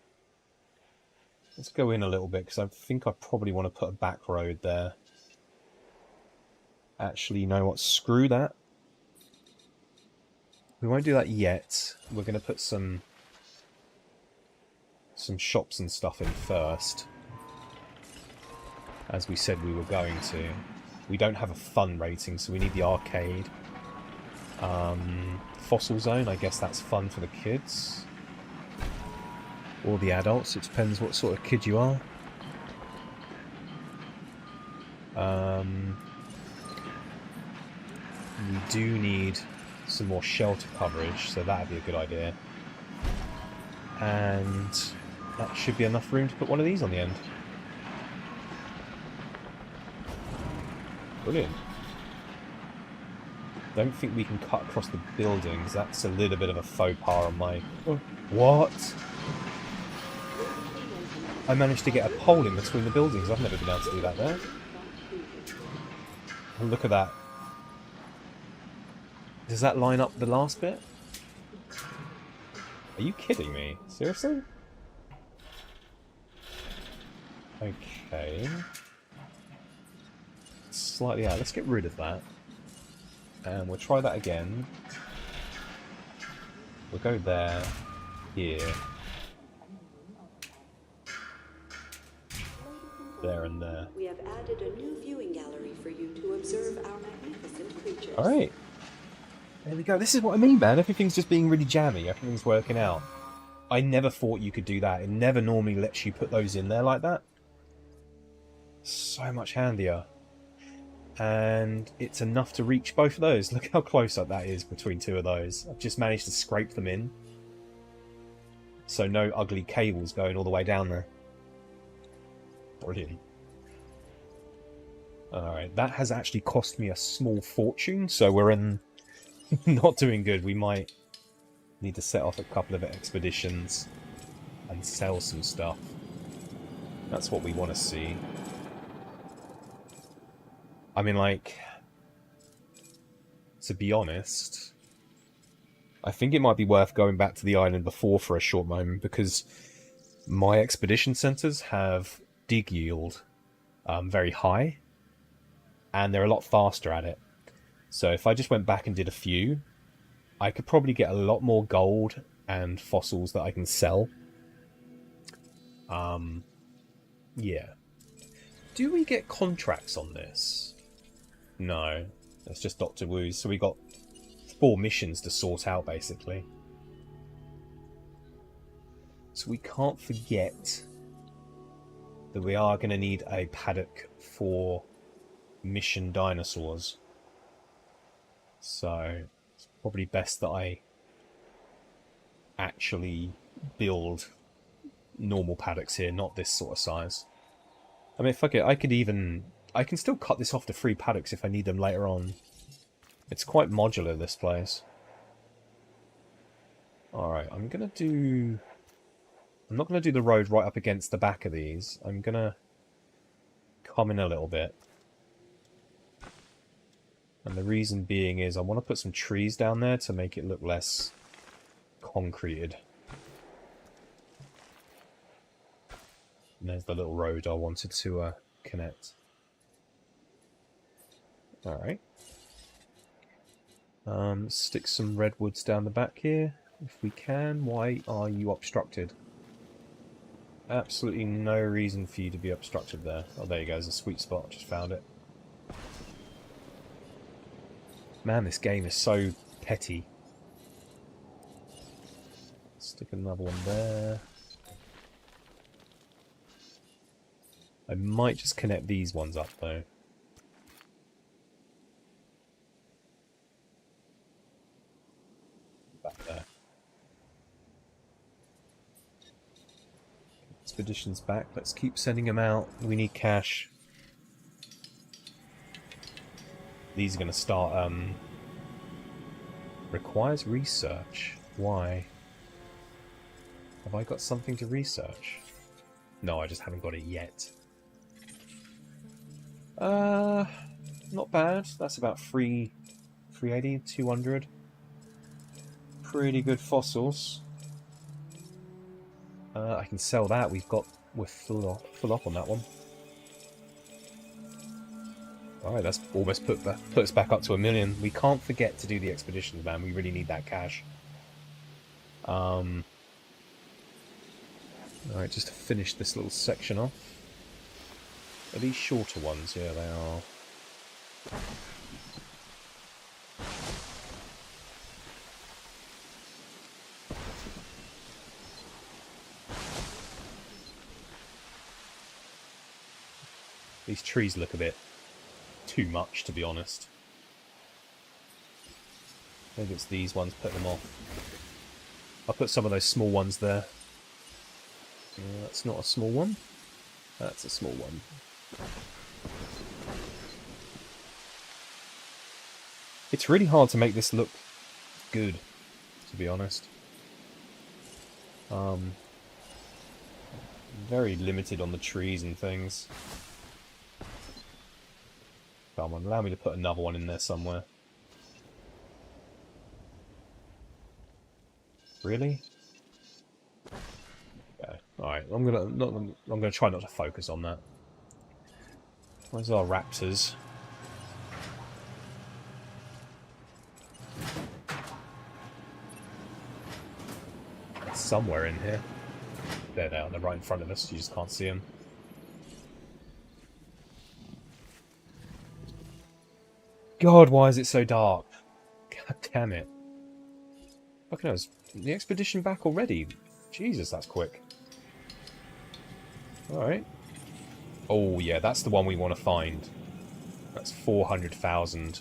Let's go in a little bit, because I think I probably want to put a back road there. Actually, you know what? Screw that. We won't do that yet. We're going to put some shops and stuff in first. As we said we were going to. We don't have a fun rating, so we need the arcade. Fossil Zone, I guess that's fun for the kids. Or the adults, it depends what sort of kid you are. We do need some more shelter coverage, so that'd be a good idea. And that should be enough room to put one of these on the end. Brilliant. Don't think we can cut across the buildings. That's a little bit of a faux pas on my... What? I managed to get a pole in between the buildings. I've never been able to do that there. And look at that. Does that line up the last bit? Are you kidding me? Seriously? Okay. Slightly out. Let's get rid of that. And we'll try that again. We'll go there. Here. There and there. We have added a new viewing gallery for you to observe our magnificent creatures. Alright. There we go. This is what I mean, man. Everything's just being really jammy. Everything's working out. I never thought you could do that. It never normally lets you put those in there like that. So much handier. And it's enough to reach both of those. Look how close up that is between two of those. I've just managed to scrape them in. So no ugly cables going all the way down there. Brilliant. Alright, that has actually cost me a small fortune, so we're in not doing good. We might need to set off a couple of expeditions and sell some stuff. That's what we want to see. I mean, like, to be honest, I think it might be worth going back to the island before for a short moment, because my expedition centers have dig yield very high, and they're a lot faster at it. So if I just went back and did a few, I could probably get a lot more gold and fossils that I can sell. Yeah. Do we get contracts on this? No. That's just Dr. Wu's. So we got 4 missions to sort out, basically. So we can't forget that we are going to need a paddock for mission dinosaurs. So it's probably best that I actually build normal paddocks here, not this sort of size. I mean, fuck it, I can still cut this off to 3 paddocks if I need them later on. It's quite modular, this place. Alright, I'm not going to do the road right up against the back of these. I'm going to come in a little bit. And the reason being is I want to put some trees down there to make it look less concreted. And there's the little road I wanted to connect. Alright. Stick some redwoods down the back here, if we can. Why are you obstructed? Absolutely no reason for you to be obstructed there. Oh, there you go, there's a sweet spot, just found it. Man, this game is so petty. Stick another one there. I might just connect these ones up, though. Back there. Expedition's back. Let's keep sending them out. We need cash. These are going to start, requires research. Why? Have I got something to research? No, I just haven't got it yet. Not bad. That's about 380, 200. Pretty good fossils. I can sell that. We're full up on that one. Alright, that's almost put us back up to 1 million. We can't forget to do the expeditions, man. We really need that cash. Alright, just to finish this little section off. Are these shorter ones? Yeah, they are. These trees look a bit too much, to be honest. Maybe it's these ones, put them off. I'll put some of those small ones there. That's not a small one. That's a small one. It's really hard to make this look good, to be honest. Very limited on the trees and things. Come on, allow me to put another one in there somewhere. Really? Okay. Alright, I'm gonna try not to focus on that. Where's our raptors? Somewhere in here. There they are, they're right in front of us, you just can't see them. God, why is it so dark? God damn it. Fucking hell, is the expedition back already? Jesus, that's quick. Alright. Oh yeah, that's the one we want to find. That's 400,000.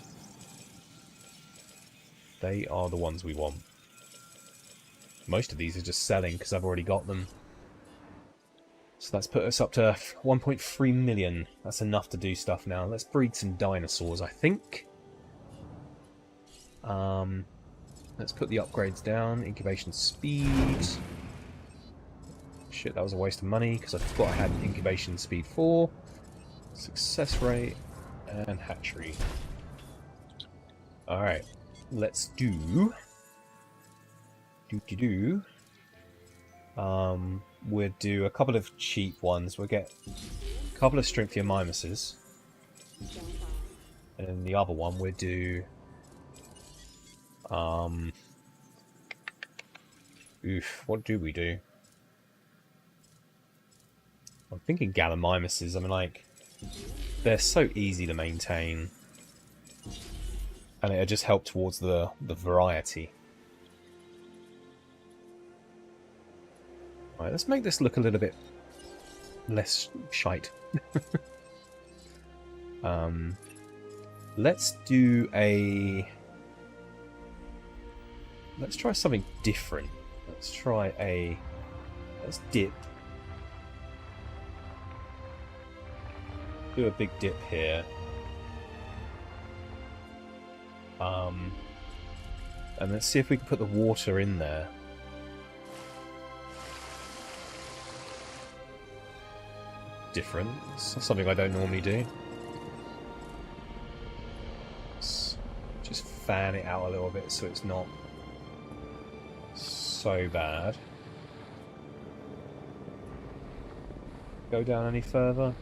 They are the ones we want. Most of these are just selling because I've already got them. So that's put us up to 1.3 million. That's enough to do stuff now. Let's breed some dinosaurs, I think. Let's put the upgrades down. Incubation speed. Shit, that was a waste of money because I forgot I had incubation speed 4. Success rate and hatchery. Alright, let's do... we'll do a couple of cheap ones. We'll get a couple of Strengthia mimuses. And then the other one we'll do... what do we do? I'm thinking Gallimimuses. I mean, like, they're so easy to maintain. And it'll just help towards the variety. Right, let's make this look a little bit less shite. Let's do a... Let's try something different. Let's try a... Let's dip. Do a big dip here. And let's see if we can put the water in there. Different. It's something I don't normally do. Let's just fan it out a little bit so it's not so bad. Go down any further?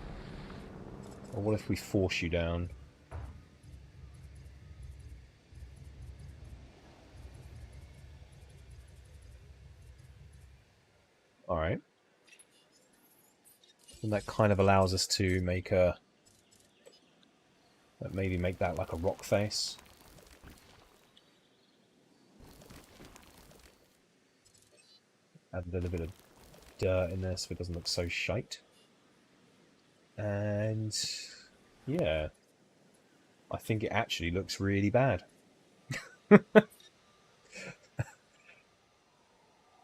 Or what if we force you down? Alright. And that kind of allows us to make a... maybe make that like a rock face. Add a little bit of dirt in there so it doesn't look so shite. And... yeah. I think it actually looks really bad.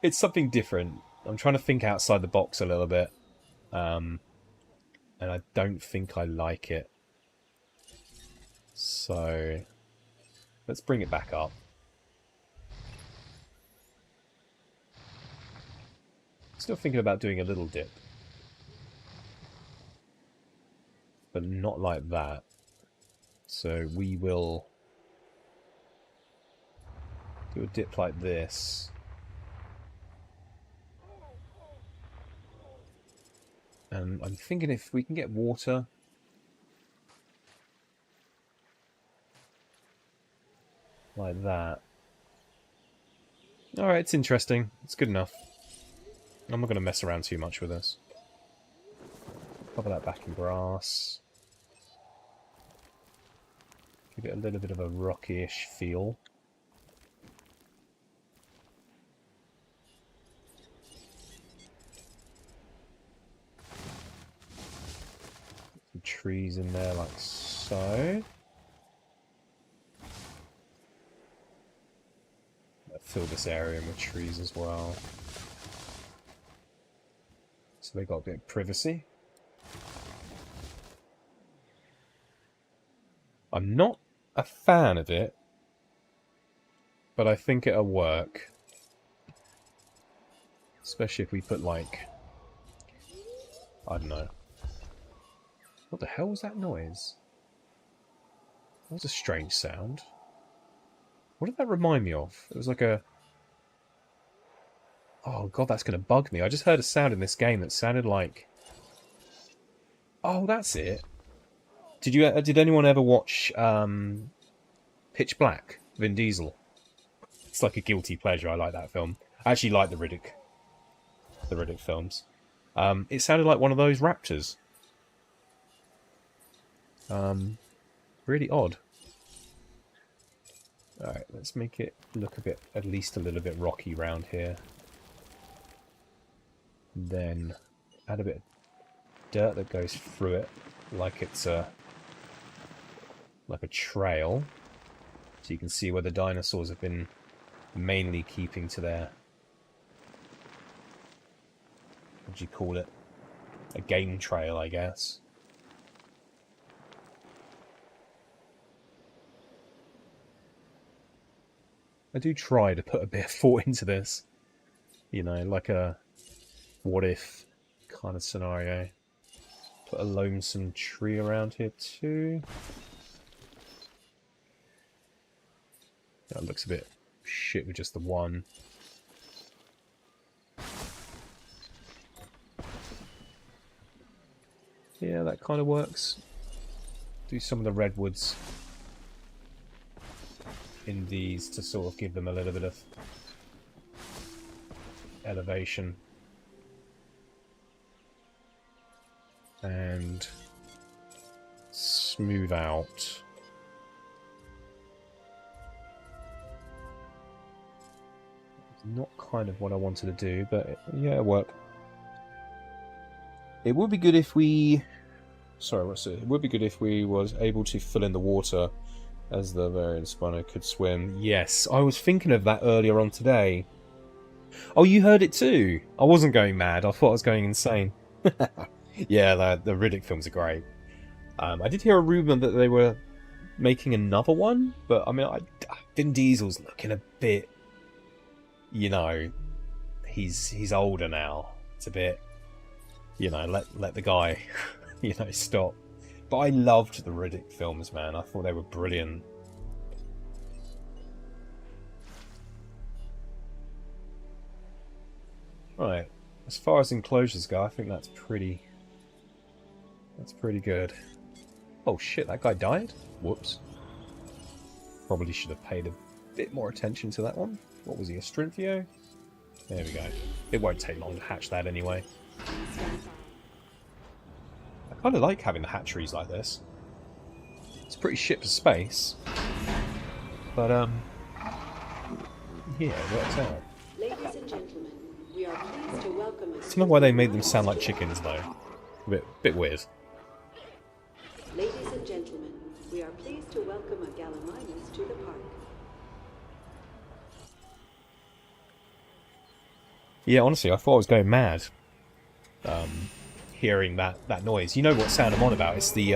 It's something different. I'm trying to think outside the box a little bit. And I don't think I like it. So... let's bring it back up. Still thinking about doing a little dip. But not like that. So we will do a dip like this. And I'm thinking if we can get water. Like that. Alright, it's interesting. It's good enough. I'm not going to mess around too much with this. Cover that back in grass. Give it a little bit of a rocky-ish feel. Some trees in there like so. Fill this area in with trees as well. So they got a bit of privacy. I'm not a fan of it but I think it'll work. Especially if we put, like... I don't know. What the hell was that noise? That was a strange sound. What did that remind me of? It was like a... Oh god, that's going to bug me. I just heard a sound in this game that sounded like... Oh, that's it. Did anyone ever watch Pitch Black? Vin Diesel. It's like a guilty pleasure. I like that film. I actually like the Riddick films. It sounded like one of those raptors. Really odd. Alright, let's make it look a bit, at least a little bit rocky round here. Then add a bit of dirt that goes through it, like it's like a trail. So you can see where the dinosaurs have been mainly keeping to their... What do you call it? A game trail, I guess. I do try to put a bit of thought into this. You know, like a what if kind of scenario. Put a lonesome tree around here too. That looks a bit shit with just the one. Yeah, that kind of works. Do some of the redwoods in these to sort of give them a little bit of elevation. And smooth out. Not kind of what I wanted to do, but yeah, it worked. It would be good if we... Sorry, what's it? It would be good if we was able to fill in the water as the variant spino could swim. Yes, I was thinking of that earlier on today. Oh, you heard it too? I wasn't going mad. I thought I was going insane. Yeah, the Riddick films are great. I did hear a rumour that they were making another one, but I mean, Vin Diesel's looking a bit... You know, he's older now. It's a bit... You know, let the guy, you know, stop. But I loved the Riddick films, man. I thought they were brilliant. Right, as far as enclosures go, I think that's pretty good. Oh shit, that guy died? Whoops. Probably should have paid a bit more attention to that one. What was he, a Strinthio? There we go. It won't take long to hatch that anyway. I kind of like having the hatcheries like this. It's pretty shit for space. But, yeah, it works out. Ladies and gentlemen, we are pleased to welcome us. I don't know why they made them sound like chickens, though. A bit weird. Ladies and gentlemen, we are pleased to welcome a Gallimimus to the park. Yeah, honestly, I thought I was going mad. Hearing that noise. You know what sound I'm on about? It's the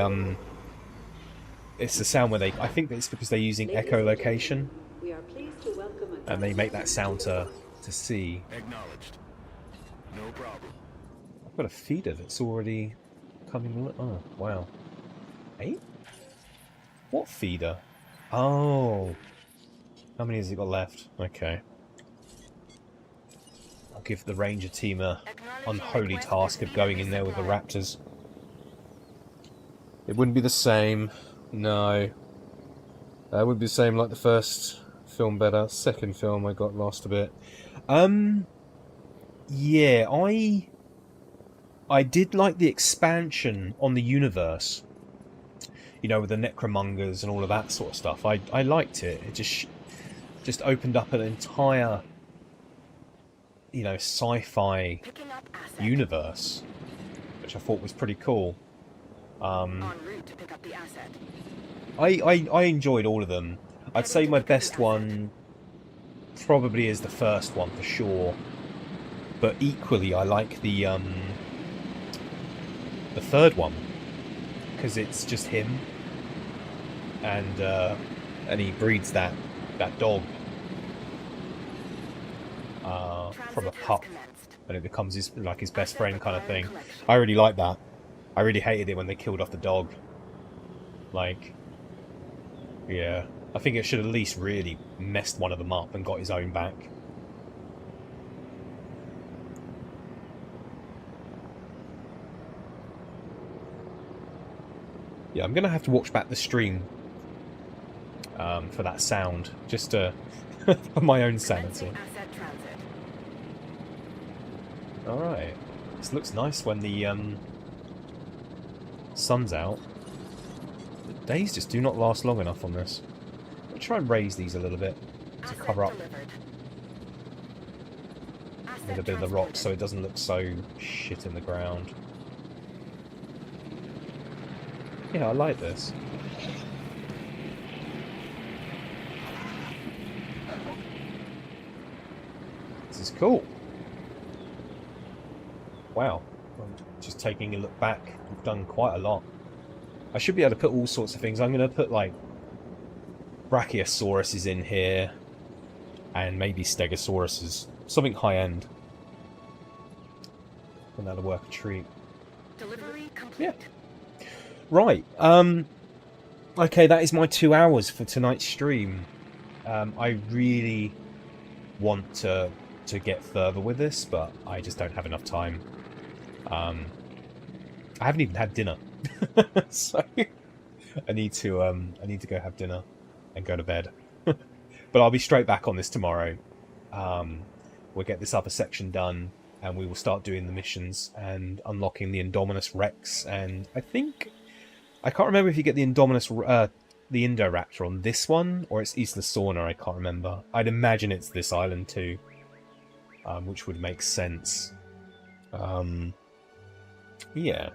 sound where they... I think it's because they're using echolocation. We are pleased to welcome a And they make that sound to see. Acknowledged. No problem. I've got a feeder that's already coming... Oh, wow. 8? What feeder? Oh. How many has it got left? Okay. I'll give the ranger team a unholy task of going in there with the raptors. It wouldn't be the same. No. It wouldn't be the same like the first film better. Second film I got lost a bit. Yeah, I did like the expansion on the universe. You know, with the necromongers and all of that sort of stuff. I liked it. It just opened up an entire, you know, sci-fi universe, which I thought was pretty cool. En route to pick up the asset. I enjoyed all of them. I'd say my best one probably is the first one for sure, but equally I like the third one because it's just him, and he breeds that dog from a pup, and it becomes his best friend kind of thing. I really like that. I really hated it when they killed off the dog. Like, yeah, I think it should at least really messed one of them up and got his own back. Yeah, I'm gonna have to watch back the stream for that sound, just to for my own sanity. Alright. This looks nice when the sun's out. The days just do not last long enough on this. I'll try and raise these a little bit to cover up with a bit of the rock so it doesn't look so shit in the ground. Yeah, I like this. This is cool. Wow. I'm just taking a look back. We've done quite a lot. I should be able to put all sorts of things. I'm going to put, like, Brachiosauruses in here. And maybe Stegosauruses. Something high-end. And that'll work a treat. Delivery complete. Yeah. Right. Okay, that is my 2 hours for tonight's stream. I really want to get further with this, but I just don't have enough time. I haven't even had dinner, so I need to go have dinner and go to bed. But I'll be straight back on this tomorrow. We'll get this upper section done, and we will start doing the missions and unlocking the Indominus Rex. And I can't remember if you get the the Indoraptor on this one, or it's Isla Sorna. I can't remember. I'd imagine it's this island too, which would make sense. Yeah.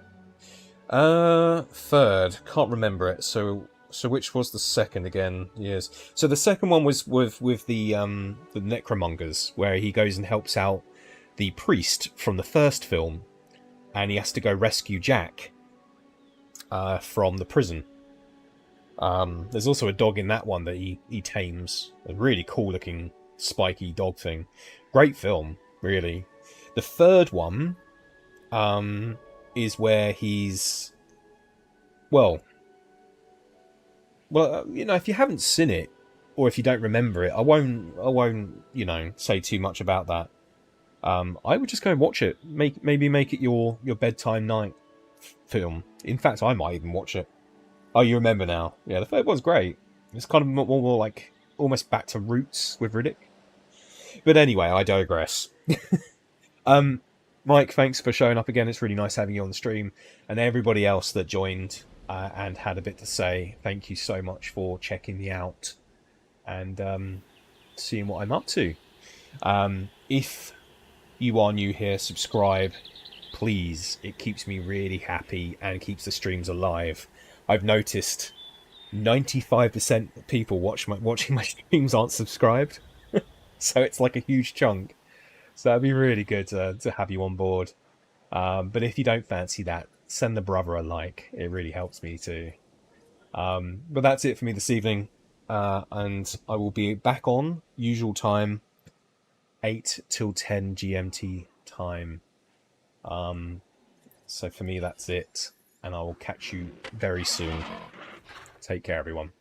Third, can't remember it. So which was the second again? Yes. So the second one was with the Necromongers, where he goes and helps out the priest from the first film, and he has to go rescue Jack from the prison. There's also a dog in that one that he tames. A really cool looking spiky dog thing. Great film, really. The third one is where he's well, you know, if you haven't seen it or if you don't remember it, I won't you know, say too much about that. I would just go and watch it. Maybe make it your bedtime night film. In fact, I might even watch it. Oh, you remember now? Yeah, the third one's great. It's kind of more like almost back to roots with Riddick. But anyway, I digress. Mike, thanks for showing up again. It's really nice having you on the stream, and everybody else that joined and had a bit to say. Thank you so much for checking me out and seeing what I'm up to. If you are new here, subscribe, please. It keeps me really happy and keeps the streams alive. I've noticed 95% of people watching my streams aren't subscribed, so it's like a huge chunk. So that'd be really good to have you on board. But if you don't fancy that, send the brother a like. It really helps me too. But that's it for me this evening, and I will be back on usual time, 8 till 10 GMT time. So for me, that's it. And I will catch you very soon. Take care, everyone.